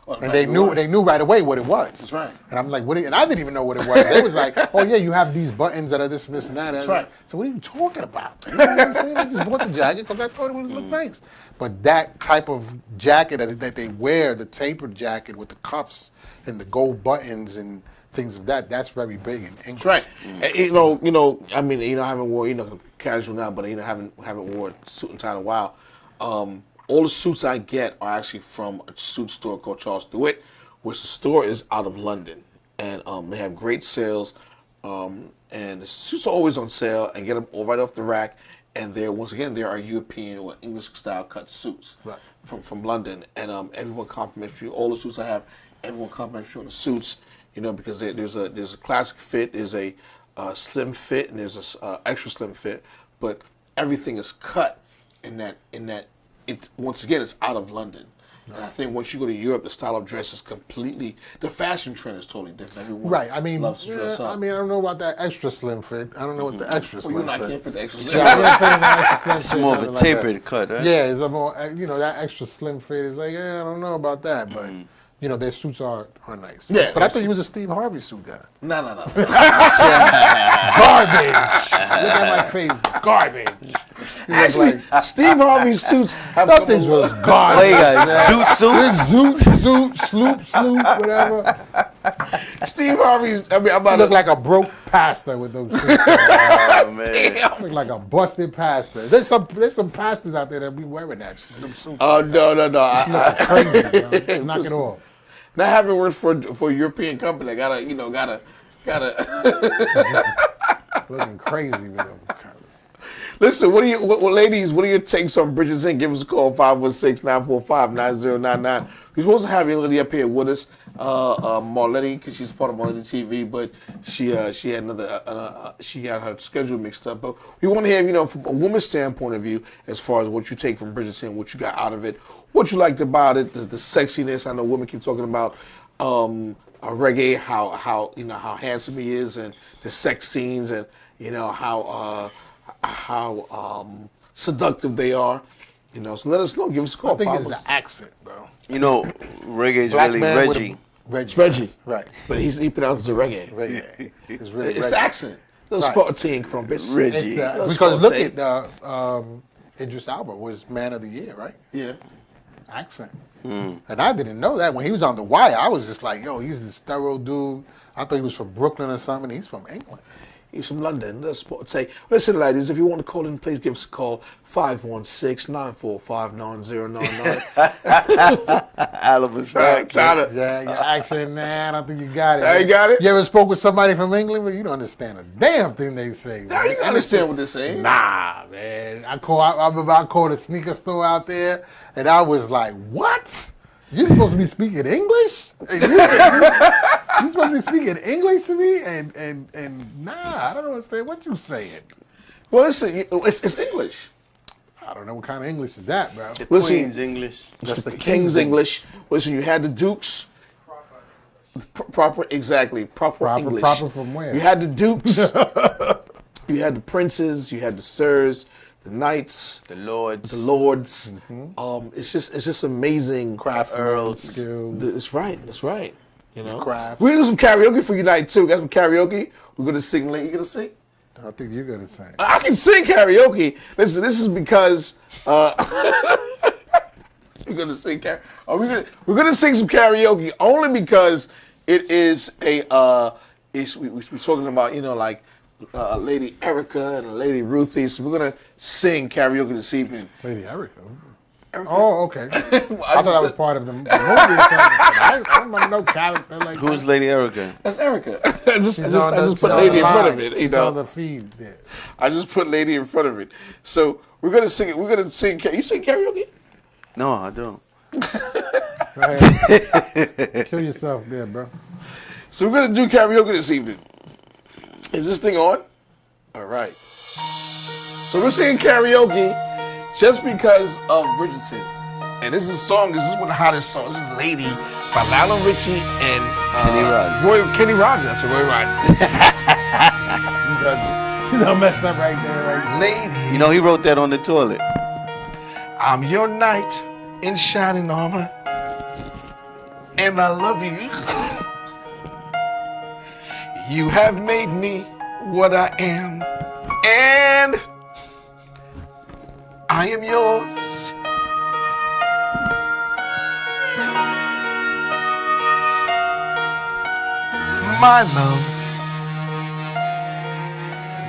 S2: And they knew right away what it was.
S1: That's right.
S2: And I'm like, and I didn't even know what it was. They was like, oh yeah, you have these buttons that are this and this and that.
S1: That's right.
S2: So what are you talking about? You know what I'm saying? I just bought the jacket because I thought it would look nice. But that type of jacket that they wear, the tapered jacket with the cuffs and the gold buttons and things of that's very big in English.
S1: That's right. And, I mean, I haven't worn, casual now, but, haven't worn a suit and tie in a while. All the suits I get are actually from a suit store called Charles DeWitt, which the store is out of London. And they have great sales. And the suits are always on sale and get them all right off the rack. And there are European or English style cut suits from London. And everyone compliments you. All the suits I have, everyone compliments you on the suits. Because there's a classic fit, there's a slim fit, and there's a extra slim fit. But everything is cut in that. Once again, it's out of London. And I think once you go to Europe, the style of dress is completely. The fashion trend is totally different. Everyone loves to dress up.
S2: I mean, I don't know about that extra slim fit. I don't know what the extra slim fit.
S1: I can't fit the extra slim.
S2: Yeah, I can't fit the extra slim
S3: It's
S2: fit.
S3: more of a
S2: Like
S3: tapered
S2: that.
S3: cut, right?
S2: Yeah, it's a more, that extra slim fit is like, I don't know about that, but. Their suits are nice.
S1: Yeah,
S2: but I thought you was a Steve Harvey suit guy.
S1: No.
S2: Garbage. Look at my face. Garbage.
S1: Actually, Steve Harvey's suits have
S2: That things was
S3: Oh,
S2: garbage.
S3: you got suit,
S2: Zoot, sloop, whatever.
S1: Steve Harvey's. I'm
S2: You
S1: about
S2: look
S1: to.
S2: like a broke pastor with those suits. on.
S3: Oh, man.
S2: Look like a busted pastor. There's some pastors out there that be wearing them suits.
S1: Oh no.
S2: Crazy, bro. Knock it off.
S1: Not having worked for a European company, I gotta.
S2: Looking crazy with them.
S1: Listen, ladies, what are your takes on Bridges Inc? Give us a call, 516-945-9099. We're supposed to have a lady up here with us, Marletti, because she's part of Marletti TV, but she had she got her schedule mixed up. But we want to have, from a woman's standpoint of view, as far as what you take from Bridges Inc, what you got out of it, what you liked about it, the sexiness. I know women keep talking about reggae, how handsome he is, and the sex scenes, and how seductive they are. So let us know. Give us a call.
S2: I think it's the accent, bro.
S3: Reggae is
S2: Black
S3: really
S2: man with
S3: Reggie.
S2: Reggie. Right.
S1: But he pronounces it reggae.
S2: Reggae. It's really
S1: It's
S2: Reggie.
S1: the accent. Those
S2: Right.
S1: spot tea and crumpets.
S3: Reggie.
S2: It's the,
S1: Let's
S2: because
S1: go
S2: look
S1: say.
S2: at Idris Elba was Man of the Year, right?
S1: Yeah.
S2: Accent. And I didn't know that. When he was on The Wire, I was just like, yo, he's this thorough dude. I thought he was from Brooklyn or something. He's from England.
S1: He's from London. Let's say, listen, ladies, if you want to call in, please give us a call, 516-945-9099.
S3: Oliver's back.
S2: Yeah, your accent, man. I don't think you got it.
S1: I
S2: man.
S1: got it?
S2: You ever spoke with somebody from England? But you don't understand a damn thing they say.
S1: Now
S2: man.
S1: you understand what they're saying.
S2: Nah, man. I remember I called a sneaker store out there, and I was like, what? You supposed to be speaking English? You supposed to be speaking English to me? And nah, I don't understand what you saying.
S1: Well, listen, it's English.
S2: I don't know what kind of English is that, bro.
S1: Listen,
S3: Queen's English.
S1: That's the King's English. Listen, you had the Dukes. Proper English.
S2: Proper from where?
S1: You had the Dukes. You had the princes. You had the sirs, the knights,
S3: The Lords.
S1: the lords. It's just amazing.
S2: Craft
S3: Earls.
S2: skills.
S1: That's right.
S2: Craft.
S1: We're gonna do some karaoke for you tonight too. Got some karaoke. We're gonna sing. You gonna sing?
S2: I think you're gonna sing.
S1: I can sing karaoke. Listen, this is because we're gonna sing. We're gonna sing some karaoke only because it is a. We're talking about like Lady Erica and Lady Ruthie. So we're gonna sing karaoke this evening.
S2: Lady Erica. Oh, okay. I thought
S1: just
S2: that was part of the movie. I don't remember no character like
S3: Who's
S2: that.
S3: Lady Erica?
S1: That's Erica. I just
S2: She's on the-
S1: put
S2: she's
S1: Lady in
S2: on
S1: front of
S2: the
S1: it.
S2: line. She's on the feed there.
S1: I just put Lady in front of it. So we're gonna sing it. We're gonna sing. You sing karaoke?
S3: No, I don't.
S2: Go ahead. Kill yourself there, bro.
S1: So we're gonna do karaoke this evening. Is this thing on? All right. So we're singing karaoke just because of Bridgerton. And this is a song. This is one of the hottest songs. This is "Lady" by Lionel Richie and Kenny Rogers. That's Roy Rogers.
S2: You done messed up right there, right?
S1: Lady,
S3: He wrote that on the toilet.
S1: I'm your knight in shining armor. and I love you. You have made me what I am, and I am yours. My love,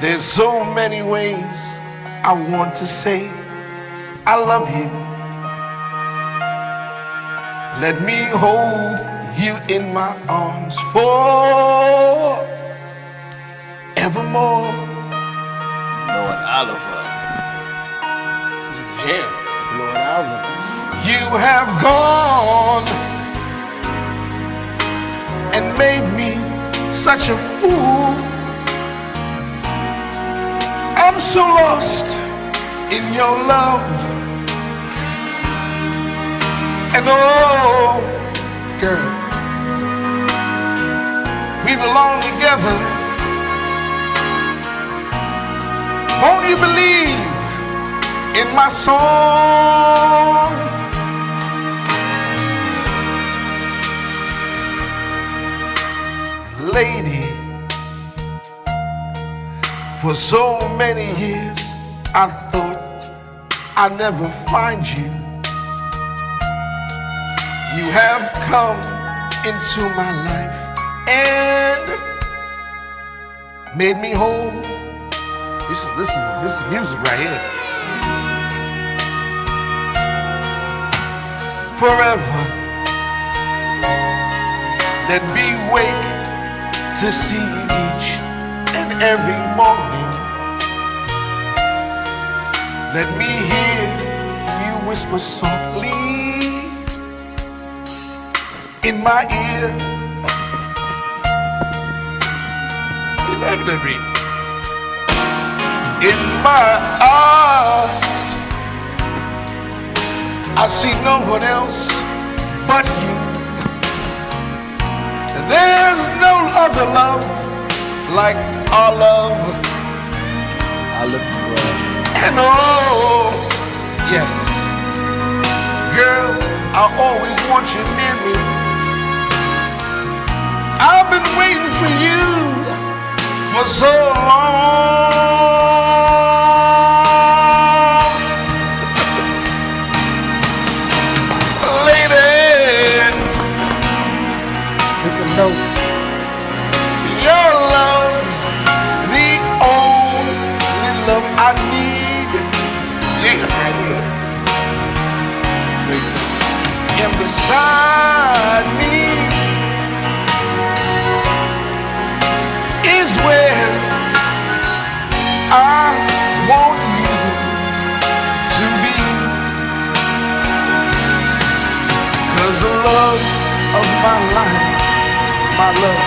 S1: there's so many ways I want to say I love you. Let me hold you in my arms forevermore.
S3: Lord Oliver.
S1: This is the jam.
S2: Lord Alvin.
S1: You have gone and made me such a fool. I'm so lost in your love. And oh, girl, we belong together. Won't you believe in my song? Lady, for so many years I thought I'd never find you. You have come into my life and made me whole. This is music right here. Forever, let me wake to see you each and every morning. Let me hear you whisper softly in my ear. In my eyes, I see no one else but you. There's no other love like our love.
S3: I look for.
S1: And oh, yes, girl, I always want you near me. I've been waiting for you for so long. Lady,
S2: Take a note.
S1: your love's the only love I need. And beside me is where I want you to be. 'Cause the love of my life, my love,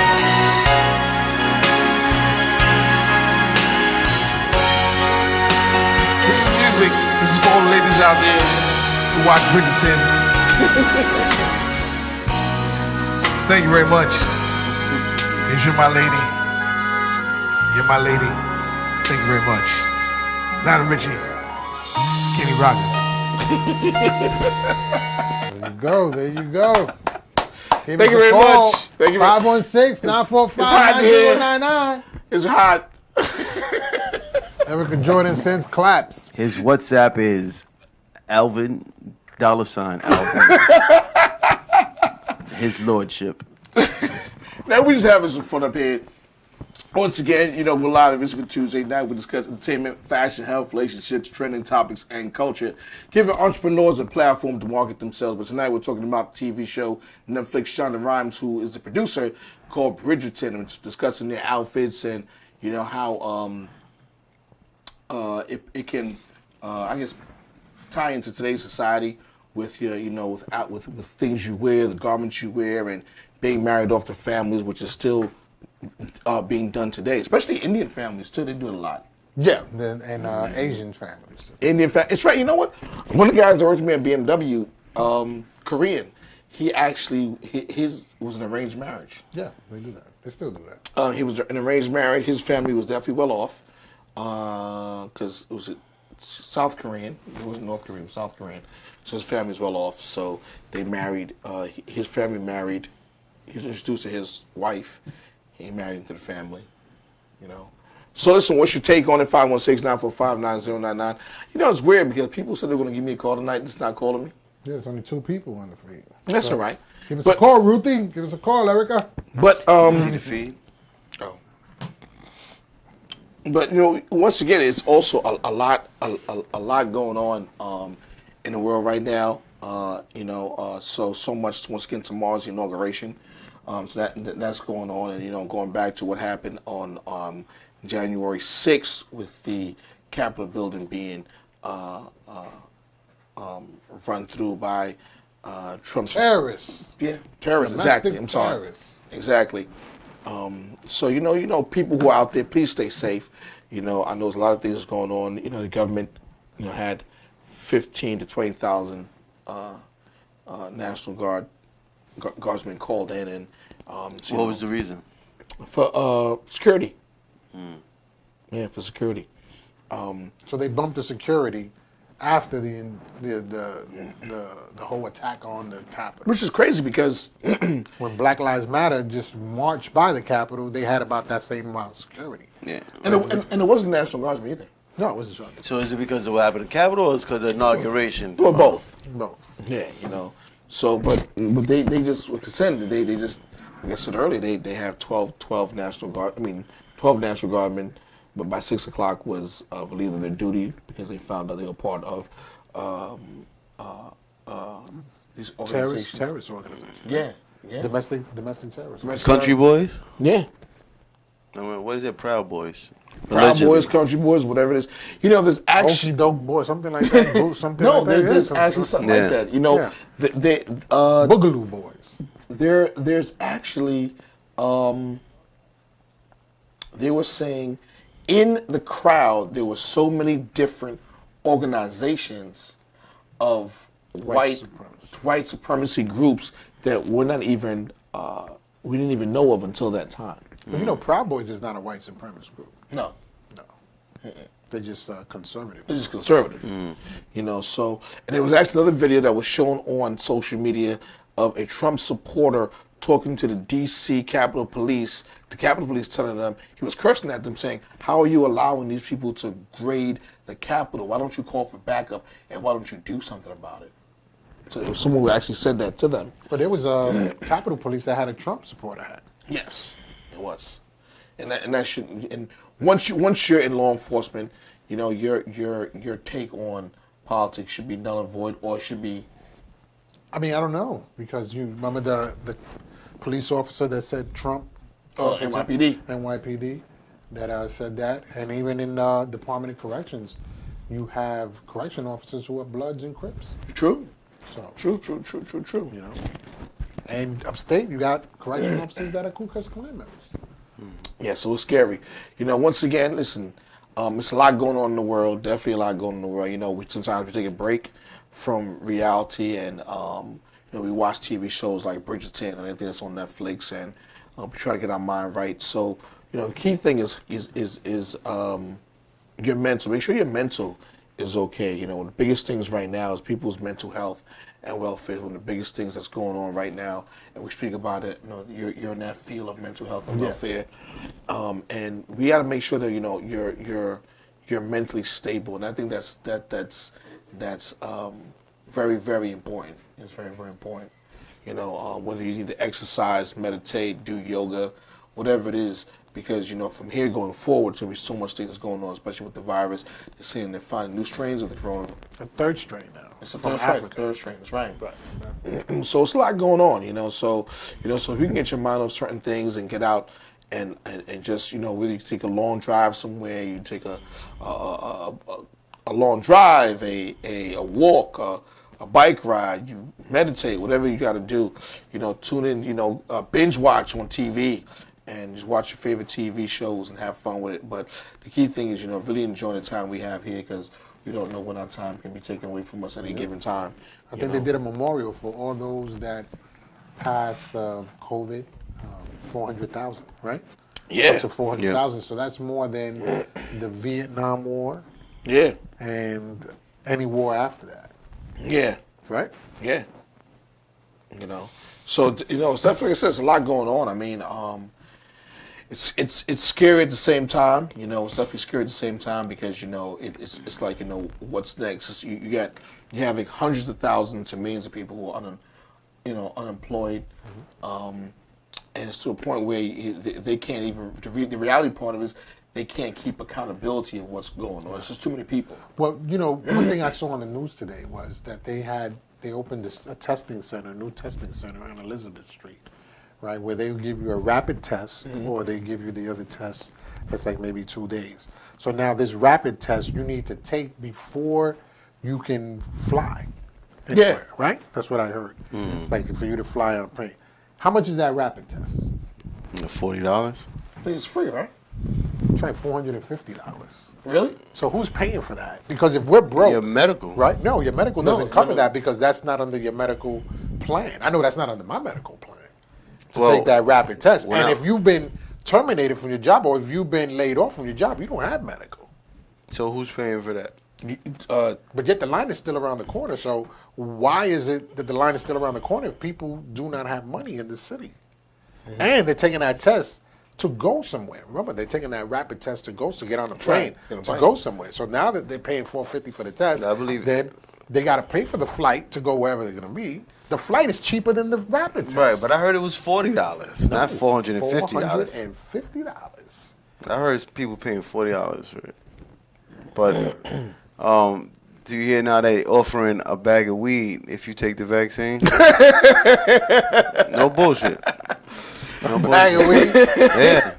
S1: this is music. This is for all the ladies out there who watch Bridgerton. Thank you very much. Because you're my lady. You're my lady. Thank you very much. Lionel Richie, Kenny Rogers.
S2: There you go. There you go. Give
S1: Thank
S2: us
S1: you
S2: a
S1: very
S2: call.
S1: much. Thank you very-
S2: 516-945-9099.
S1: It's hot.
S2: Erica Jordan sends claps.
S3: His WhatsApp is Alvin $Alvin. His lordship.
S1: Now we just having some fun up here. Once again, you know, we're live every single Tuesday night. We discuss entertainment, fashion, health, relationships, trending topics, and culture, giving entrepreneurs a platform to market themselves. But tonight we're talking about the TV show Netflix Shonda Rhimes, who is the producer, called Bridgerton, and it's discussing their outfits and, you know, how it can, I guess, tie into today's society with with things you wear, the garments you wear, and being married off to families, which is still being done today, especially Indian families too. They do it a lot.
S2: Yeah, and Asian families.
S1: Indian family. It's right. You know what? One of the guys that worked with me at BMW, Korean, he actually his was an arranged marriage.
S2: Yeah, they do that. They still do that.
S1: He was an arranged marriage. His family was definitely well off because it was South Korean. He wasn't North Korean, South Korean. So his family's well off. So they married. His family married. He was introduced to his wife. He married into the family. You know. So listen, what's your take on it? 516-945-9099. You know, it's weird because people said they were going to give me a call tonight. It's not calling me.
S2: Yeah, there's only 2 people on the feed.
S1: That's
S2: So,
S1: all right.
S2: Give us a call, Ruthie. Give us a call, Erica.
S1: But
S3: See the feed?
S1: oh. But you know, once again, it's also a lot going on in the world right now. So much. Once again, tomorrow's the inauguration. So that's going on, and you know, going back to what happened on January 6th with the Capitol building being run through by Trump's
S2: Terrorists.
S1: Yeah, terrorists.
S2: Domestic
S1: Exactly. I'm sorry.
S2: terrorists.
S1: Exactly. So you know, people who are out there, please stay safe. You know, I know there's a lot of things going on. You know, the government, you know, had 15 to 20,000 National Guardsmen called in, and so,
S3: What was the reason?
S1: for security? Yeah, for security.
S2: So they bumped the security after the whole attack on the Capitol.
S1: Which is crazy because
S2: When Black Lives Matter just marched by the Capitol, they had about that same amount of security.
S3: Yeah.
S1: and it wasn't National Guardsmen either.
S2: No, it wasn't shocking.
S3: So is it because of what happened at the Capitol, or is it because of the inauguration?
S1: Well, both.
S2: Both.
S1: Yeah, you know. So, but they just were consented. They just, like I said earlier, they have 12 National Guard. 12 National Guardmen. But by 6 o'clock was relieved of their duty because they found out they were part of these organizations.
S2: Terrorist organizations.
S1: Yeah, yeah.
S2: Domestic terrorists.
S3: Country boys?
S1: Yeah.
S3: I mean, what is it? Proud boys.
S1: Proud
S3: Allegedly.
S1: Boys, Country Boys, whatever it is. You know, there's
S2: Okey
S1: actually
S2: doke boy, something like that. Something
S1: no,
S2: like that.
S1: there's
S2: Yeah,
S1: actually something like
S3: Yeah.
S1: that. You know,
S2: Yeah. Boogaloo boys.
S1: there's actually they were saying in the crowd there were so many different organizations of white supremacy groups that we're not even we didn't even know of until that time.
S2: But you know, Proud Boys is not a white supremacist group.
S1: No,
S2: No. They're just conservative.
S1: it's just conservative. You know, so and there was actually another video that was shown on social media of a Trump supporter talking to the DC Capitol Police, the Capitol Police telling them, he was cursing at them saying, how are you allowing these people to grade the Capitol? Why don't you call for backup and why don't you do something about it? So there was someone who actually said that to them.
S2: But there was Capitol Police that had a Trump supporter hat.
S1: Yes, it was. And that shouldn't, and once you're in law enforcement, you know, your take on politics should be null and void, or it should be.
S2: I mean, I don't know, because you remember the police officer that said Trump?
S1: NYPD.
S2: NYPD that said that. And even in Department of Corrections, you have correction officers who are Bloods and Crips.
S1: True.
S2: So
S1: True.
S2: you know. And upstate, you got correction officers that are Ku Klux Klan members.
S1: Yeah, so it's scary. You know, once again, listen, it's a lot going on in the world. Definitely a lot going on in the world. You know, sometimes we take a break from reality, and you know, we watch TV shows like Bridgerton and anything that's on Netflix, and we try to get our mind right. So, you know, the key thing is your mental. Make sure your mental is okay. You know, one of the biggest things right now is people's mental health and welfare. One of the biggest things that's going on right now, and we speak about it. You know, you're in that field of mental health and welfare, and we got to make sure that you know you're mentally stable. And I think that's very, very important. It's very, very important. You know, whether you need to exercise, meditate, do yoga, whatever it is, because, you know, from here going forward, there's going to be so much things going on, especially with the virus. They're saying they're finding new strains of the corona.
S2: A third strain now.
S1: It's a
S2: from
S1: third strain.
S2: Africa.
S1: Third strain, that's right.
S2: Right.
S1: So it's a lot going on, you know. So if you can get your mind on certain things and get out and just, you know, whether you take a long drive somewhere, you take a long drive, a walk, a bike ride, you meditate, whatever you got to do, you know, tune in, you know, binge watch on TV and just watch your favorite TV shows and have fun with it. But the key thing is, you know, really enjoying the time we have here, because we don't know when our time can be taken away from us at any given time.
S2: I think they did a memorial for all those that passed COVID, 400,000, right?
S1: Yeah.
S2: Up to 400,000. So that's more than the Vietnam War,
S1: Yeah.
S2: and any war after that,
S1: Yeah.
S2: right?
S1: Yeah. You know. So you know, it's definitely like I said, there's a lot going on. I mean, it's scary at the same time. You know, it's definitely scary at the same time because you know it's like you know what's next. You're having hundreds of thousands to millions of people who are unemployed, and it's to a point where they can't even. The reality part of it is they can't keep accountability of what's going on. It's just too many people.
S2: Well, you know, one thing I saw on the news today was that they opened a testing center, a new testing center on Elizabeth Street, right, where they'll give you a rapid test or they give you the other test that's like maybe 2 days. So now this rapid test you need to take before you can fly. Anywhere, right? That's what I heard. Like for you to fly on a plane. How much is that rapid test?
S3: $40.
S1: I think it's free, right?
S2: It's like $450.
S1: Really?
S2: So who's paying for that? Because if we're broke,
S3: Your medical.
S2: right? No, your medical doesn't cover
S1: no.
S2: that because that's not under your medical plan. I know that's not under my medical plan to
S3: Well,
S2: take that rapid test.
S3: well,
S2: And if you've been terminated from your job or if you've been laid off from your job, you don't have medical.
S3: So who's paying for that?
S2: But yet the line is still around the corner. So why is it that the line is still around the corner if people do not have money in the city? And they're taking that test to go somewhere. Remember, they're taking that rapid test to get on a plane to go somewhere. So now that they're paying $450 for the test,
S3: I believe
S2: then they got to pay for the flight to go wherever they're going to be. The flight is cheaper than the rapid test.
S3: Right, but I heard it was $40, not $450.
S2: $450.
S3: I heard people paying $40 for it. But do you hear now they offering a bag of weed if you take the vaccine? No bullshit. No
S2: Bag of weed.
S3: Yeah.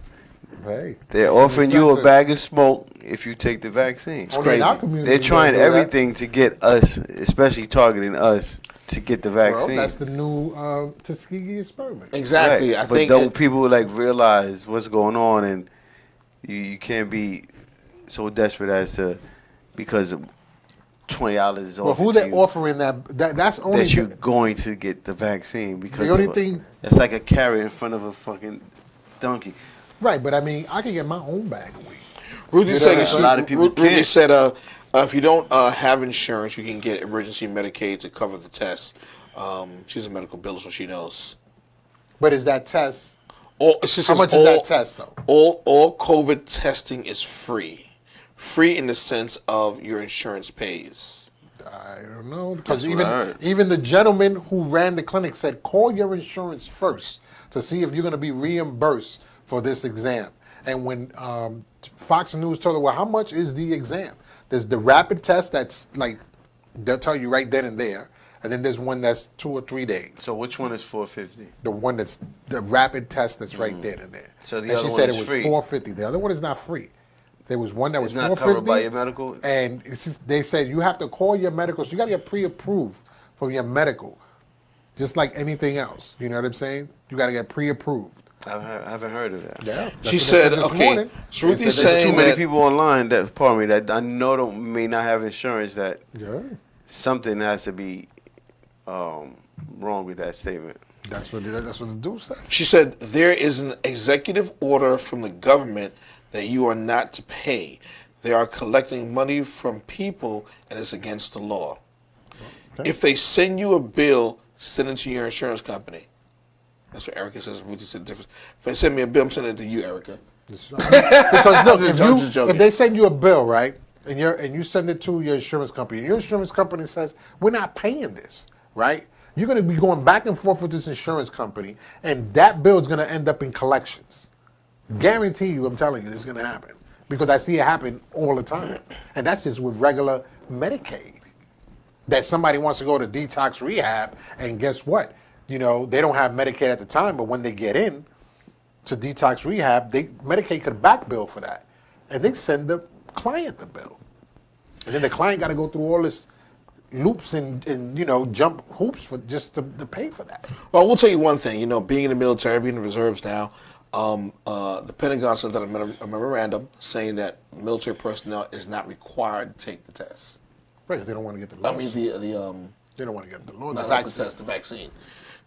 S2: Hey,
S3: They're offering you a bag of smoke if you take the vaccine.
S2: Only in our community
S3: They're trying
S2: they do that.
S3: everything to get us, especially targeting us, to get the
S2: Well,
S3: vaccine.
S2: that's the new Tuskegee experiment.
S1: Exactly.
S3: Right.
S1: I
S3: But
S1: think
S3: don't people like realize what's going on, and you can't be so desperate as to because $20 is
S2: Well,
S3: offered
S2: who
S3: to
S2: they
S3: you,
S2: offering that's only
S3: that you're going to get the vaccine because
S2: The only
S3: of
S2: thing-
S3: that's like a carrot in front of a fucking donkey.
S2: right. But I mean, I can get my own bag of weed.
S1: Rudy
S2: You
S1: said,
S2: know,
S3: a lot of people
S1: Rudy
S3: can't.
S1: said if you don't have insurance, you can get emergency Medicaid to cover the test. She's a medical biller, so she knows.
S2: But is that test?
S1: She says
S2: How much is that test though?
S1: All COVID testing is free. Free in the sense of your insurance pays.
S2: I don't know because
S3: That's what I heard.
S2: even the gentleman who ran the clinic said call your insurance first to see if you're going to be reimbursed for this exam. And when Fox News told her, well, how much is the exam? There's the rapid test that's like they'll tell you right then and there, and then there's one that's 2 or 3 days.
S3: So which one is $450?
S2: The one that's the rapid test that's right then and there.
S3: So the
S2: and
S3: other
S2: she
S3: one
S2: said
S3: is
S2: it was
S3: free.
S2: $450. The other one is not free. There was one that was
S3: It's not
S2: $450.
S3: covered by your medical?
S2: And they said you have to call your medical. So you got to get pre-approved from your medical, just like anything else. You know what I'm saying? You got to get pre-approved.
S3: I haven't heard of that.
S2: Yeah. that's
S1: She
S2: what they
S1: said,
S2: this
S1: okay,
S2: morning.
S1: so
S2: They
S1: Ruthie's
S2: said
S3: There's
S1: saying
S3: too many
S1: that-
S3: people online that I know may not have insurance that
S2: Yeah,
S3: something has to be wrong with that statement.
S2: that's what the dude said.
S1: She said there is an executive order from the government that you are not to pay. They are collecting money from people, and it's against the law.
S2: Okay.
S1: If they send you a bill, send it to your insurance company. That's what Erica says. Ruthie said the difference. If they send me a bill, I'm sending it to you, Erica.
S2: Because look,
S1: I'm just joking.
S2: if they send you a bill, right, and you send it to your insurance company, and your insurance company says we're not paying this, right? You're going to be going back and forth with this insurance company, and that bill is going to end up in collections. Guarantee you, I'm telling you, this is going to happen because I see it happen all the time, and that's just with regular Medicaid. That somebody wants to go to detox rehab, and guess what? You know, they don't have Medicaid at the time, but when they get in to detox rehab, Medicaid could back bill for that. And they send the client the bill. And then the client got to go through all this loops and you know, jump hoops for just to pay for that.
S1: Well, I will tell you one thing. You know, being in the military, being in the reserves now, the Pentagon sent out a memorandum saying that military personnel is not required to take the test.
S2: Right, 'cause they don't want to get the
S1: I
S2: loss.
S1: mean,
S2: They don't want to get the loss.
S1: not
S2: The
S1: the
S2: vaccine.
S1: test, the vaccine.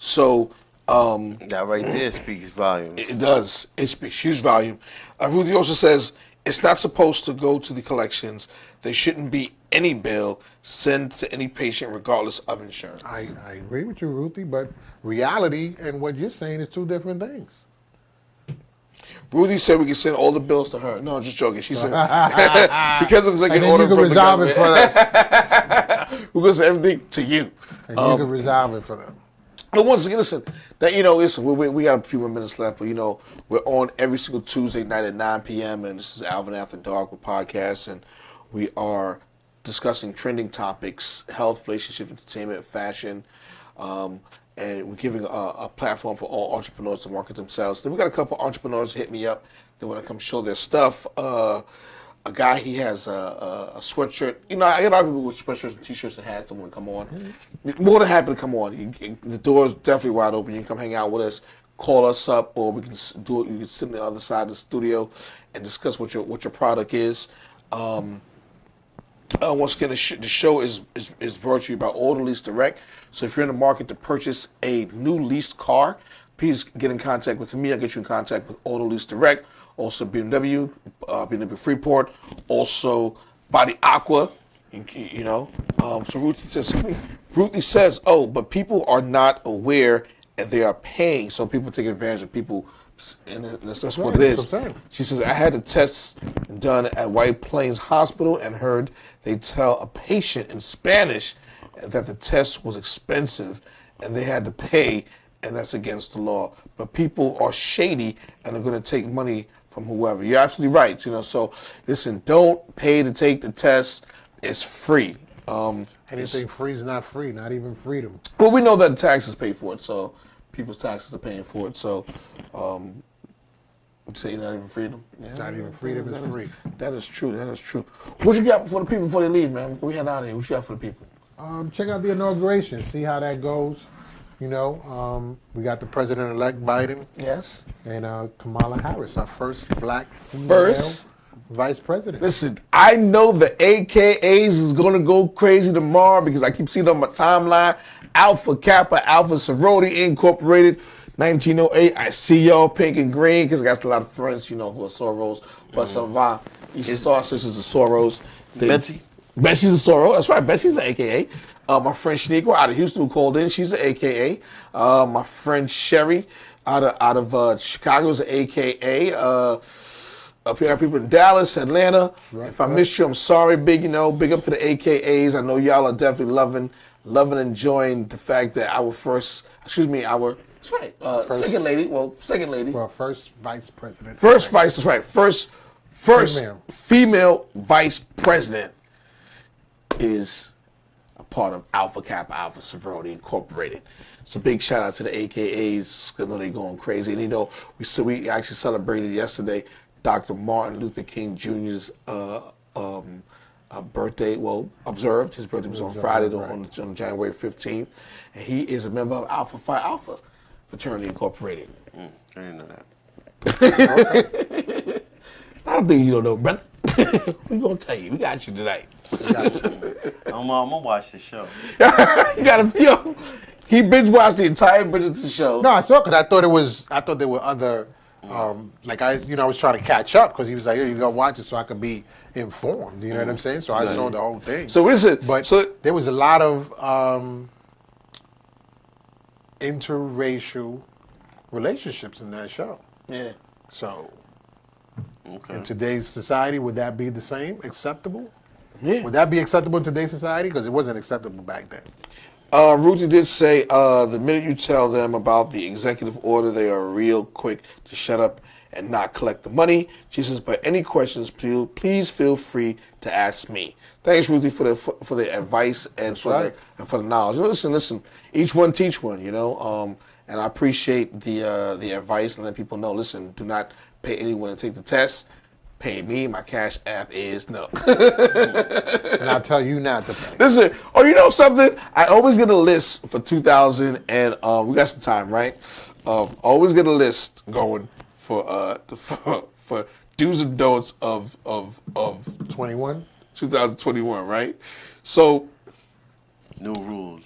S1: So
S3: That right there speaks volumes.
S1: it does. It speaks huge volume. Ruthie also says It's not supposed to go to the collections. There shouldn't be any bill sent to any patient regardless of insurance.
S2: I agree with you, Ruthie, but reality and what you're saying is two different things.
S1: Ruthie said we can send all the bills to her. No, I'm just joking. She said because it's like
S2: And
S1: an
S2: then
S1: order
S2: you can
S1: from the
S2: resolve it
S1: government.
S2: for us.
S1: We're going to send everything to you.
S2: And you can resolve it for them.
S1: But once again, listen, listen, we got a few more minutes left, but we're on every single Tuesday night at 9 p.m. and this is Alvin After Dark with podcasts, and we are discussing trending topics, health, relationship, entertainment, fashion, and we're giving a platform for all entrepreneurs to market themselves. Then we got a couple entrepreneurs hit me up. They want to come show their stuff. A guy, he has a sweatshirt. I get a lot of people with sweatshirts and t-shirts and hats that want to come on. More than happy to come on. The door is definitely wide open. You can come hang out with us, call us up, or we can do it. You can sit on the other side of the studio and discuss what your product is. Once again, the show is brought to you by Auto Lease Direct. So if you're in the market to purchase a new leased car, please get in contact with me. I'll get you in contact with Auto Lease Direct. Also BMW, BMW Freeport, also Body Aqua, so Ruthie says something. Ruthie says, but people are not aware and they are paying, so people take advantage of people, and that's what it is. She says, I had a test done at White Plains Hospital and heard they tell a patient in Spanish that the test was expensive and they had to pay, and that's against the law. But people are shady and are going to take money from whoever. You're absolutely right. So listen, don't pay to take the test. It's free.
S2: Anything free is not free, not even freedom.
S1: Well, we know that taxes pay for it, so people's taxes are paying for it. So, you say not even freedom. Yeah,
S2: Not even freedom is free.
S1: That is true. That is true. What you got for the people before they leave, man? Before we head out of here, what you got for the people?
S2: Check out the inauguration. See how that goes. We got the president-elect Biden.
S1: Yes.
S2: And Kamala Harris, our first black female vice president.
S1: Listen, I know the AKAs is going to go crazy tomorrow because I keep seeing it on my timeline. Alpha Kappa, Alpha Sorority Incorporated, 1908. I see y'all pink and green because I got a lot of friends, who are Soros. But some of our Eastern Star sisters are Soros. Betsy's a Soros. That's right. Betsy's an AKA. My friend Shaniqua out of Houston who called in, she's an AKA. My friend Sherry out of Chicago is an AKA. Up here, people in Dallas, Atlanta. If I missed you, I'm sorry. Big up to the AKAs. I know y'all are definitely loving, enjoying the fact that second lady. Well,
S2: first vice president.
S1: First vice, that's right. First female vice president is a part of Alpha Kappa Alpha Sorority Incorporated. So big shout out to the AKAs. I know they're going crazy. And we actually celebrated yesterday Dr. Martin Luther King Jr.'s birthday. Well, observed. His birthday was on Friday, on January 15th. And he is a member of Alpha Phi Alpha Fraternity Incorporated.
S3: I didn't know that.
S1: I don't think you don't know, brother. We're going to tell you. We got you tonight.
S3: I'm going to watch the show.
S1: You got a few. He binge watched the entire Bridgerton show.
S2: No, I saw it because I thought there were other, I was trying to catch up because he was like, you got to watch it so I could be informed. You know what I'm saying? So I saw the whole thing.
S1: So is it?
S2: But there was a lot of interracial relationships in that show.
S1: Yeah.
S2: So in today's society, would that be the same? Acceptable?
S1: Yeah.
S2: Would that be acceptable in today's society? Because it wasn't acceptable back then.
S1: Ruthie did say the minute you tell them about the executive order, they are real quick to shut up and not collect the money. She says, but any questions, please feel free to ask me. Thanks, Ruthie, for the advice and for the knowledge. Listen. Each one teach one. And I appreciate the advice and letting people know. Listen, do not pay anyone to take the test. Pay me. My Cash App is no.
S2: And I'll tell you not to pay.
S1: Listen, you know something? I always get a list for 2000, and we got some time, right? Always get a list going for do's and don'ts of
S2: 21,
S1: 2021, right? So
S3: new rules.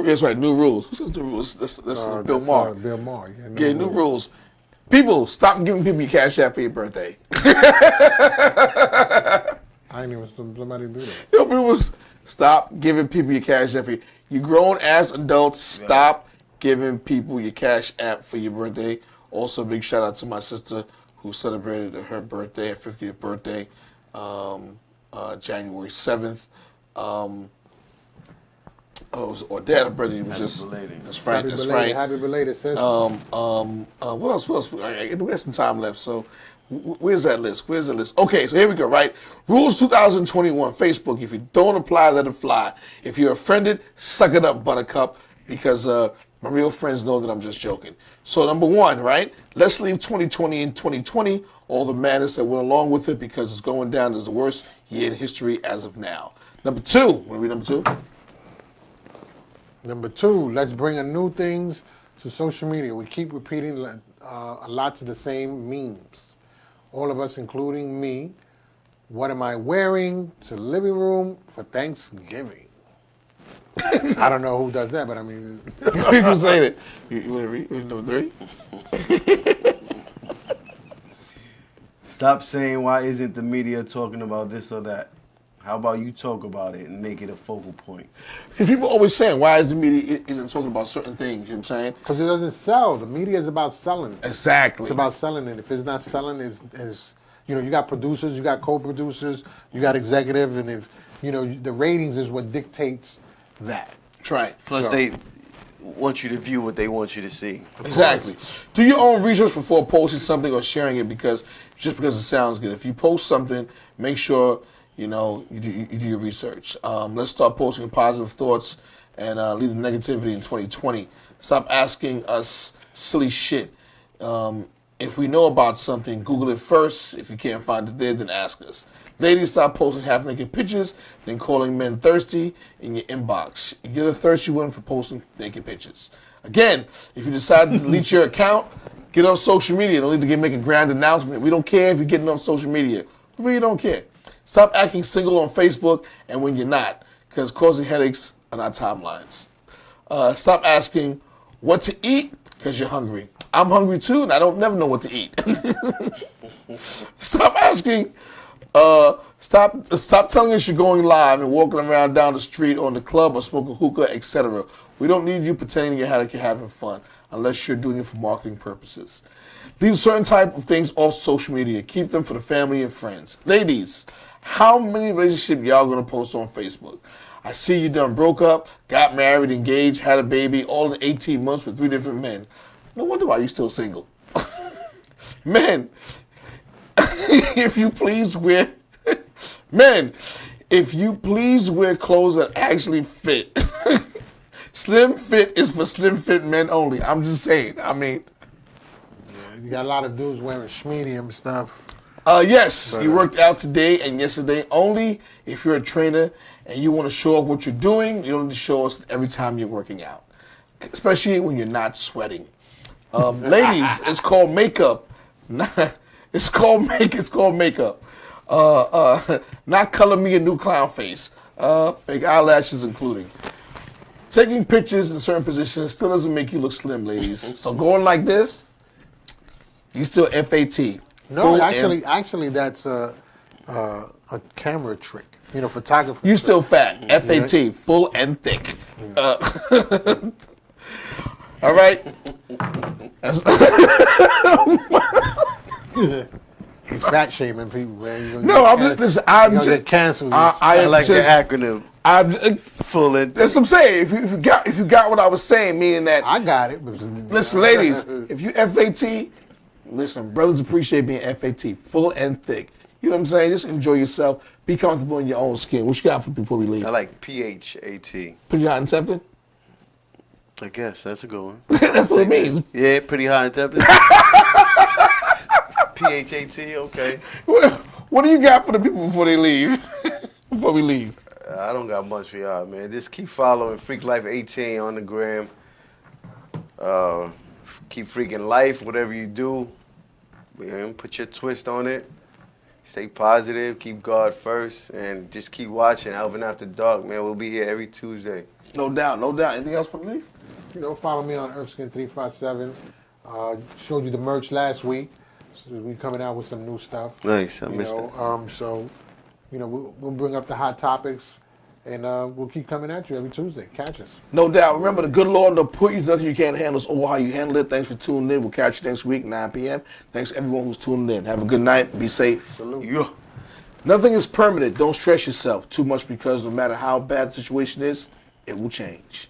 S1: That's right. New rules. Who says new rules? That's Bill Maher.
S2: Bill Maher.
S1: Yeah, new rules. People, stop giving people your cash app for your birthday.
S2: I ain't even somebody do that.
S1: Yo, people, stop giving people your cash app for you grown ass adults. Stop giving people your cash app for your birthday. Also, big shout out to my sister who celebrated her birthday, her 50th birthday, January 7th. Or dad, her birthday was just.
S3: belated.
S1: That's right.
S2: Happy
S1: That's
S2: belated,
S1: right.
S2: Happy belated, sis.
S1: What else? We have some time left. So, where's that list? Okay, so here we go. Right, Rules 2021. Facebook. If you don't apply, let it fly. If you're offended, suck it up, Buttercup. Because my real friends know that I'm just joking. So number one, right? Let's leave 2020 in 2020. All the madness that went along with it, because it's going down as the worst year in history as of now. Number two. Want to read number two?
S2: Number two, let's bring new things to social media. We keep repeating lots of the same memes. All of us, including me. What am I wearing to the living room for Thanksgiving? I don't know who does that, but I mean...
S1: People say that. You want to read number three?
S3: Stop saying, why isn't the media talking about this or that? How about you talk about it and make it a focal point?
S1: Because people always saying, why is the media isn't talking about certain things? You know what I'm saying?
S2: Because it doesn't sell. The media is about selling.
S1: Exactly.
S2: It's about selling it. If it's not selling, it's you know, you got producers, you got co-producers, you got executive, and if, you know, the ratings is what dictates that.
S1: That's right.
S3: Plus,
S1: So-
S3: they want you to view what they want you to see.
S1: Exactly. Do your own research before posting something or sharing it, because just because it sounds good. If you post something, make sure you do your research. Let's start posting positive thoughts and leave the negativity in 2020. Stop asking us silly shit. If we know about something, Google it first. If you can't find it there, then ask us. Ladies, stop posting half-naked pictures, then calling men thirsty in your inbox. You're the thirsty one for posting naked pictures. Again, if you decide to delete your account, get on social media. Don't need to make a grand announcement. We don't care if you're getting on social media. We really don't care. Stop acting single on Facebook and when you're not, because it's causing headaches on our timelines. Stop asking what to eat because you're hungry. I'm hungry too, and I don't never know what to eat. Stop asking. Stop telling us you're going live and walking around down the street or in the club or smoking hookah, etc. We don't need you pretending you're having fun unless you're doing it for marketing purposes. Leave certain type of things off social media. Keep them for the family and friends. Ladies, how many relationships y'all gonna post on Facebook? I see you done broke up, got married, engaged, had a baby, all in 18 months with 3 different men. No wonder why you're still single. Men, if you please wear clothes that actually fit. Slim fit is for slim fit men only. I'm just saying. I mean,
S2: You got a lot of dudes wearing schmedium stuff.
S1: yes, you worked out today and yesterday. Only if you're a trainer and you want to show off what you're doing. You don't need to show us every time you're working out, especially when you're not sweating. Ladies, it's called makeup. It's called makeup. Not color me a new clown face. Fake eyelashes including. Taking pictures in certain positions still doesn't make you look slim, ladies. So going like this, you still FAT.
S2: No, actually, that's a camera trick. You know, photography.
S1: You still fat. FAT, full and thick. All right.
S2: He's fat shaming people, man.
S1: No, I'm just. Listen, I'm just
S2: get canceled.
S3: I like the acronym.
S1: I'm
S3: Full and
S1: that's what I'm saying. If you got what I was saying, meaning that.
S2: I got it.
S1: Listen, ladies, if you FAT, listen, brothers appreciate being FAT, full and thick. You know what I'm saying? Just enjoy yourself. Be comfortable in your own skin. What you got for before we leave?
S3: I like PHAT.
S1: Pretty hot and tempting?
S3: I guess that's a good one.
S1: That's what it means.
S3: Yeah, pretty hot and tempted. PHAT, okay.
S1: What do you got for the people before they leave? Before we leave.
S3: I don't got much for y'all, man. Just keep following Freak Life 18 on the gram. Keep freaking life, whatever you do. Man, put your twist on it. Stay positive, keep God first, and just keep watching Alvin After Dark, man. We'll be here every Tuesday.
S1: No doubt, no doubt. Anything else for me?
S2: You know, follow me on Erskine357. Showed you the merch last week. So we coming out with some new stuff.
S3: Nice, I
S2: You
S3: missed
S2: know, so, you know, we'll bring up the hot topics, and we'll keep coming at you every Tuesday. Catch us.
S1: No doubt. Remember, the good Lord will put you nothing you can't handle. It's all how you handle it. Thanks for tuning in. We'll catch you next week, 9 p.m. Thanks to everyone who's tuning in. Have a good night. Be safe.
S2: Salute.
S1: Yeah. Nothing is permanent. Don't stress yourself too much because no matter how bad the situation is, it will change.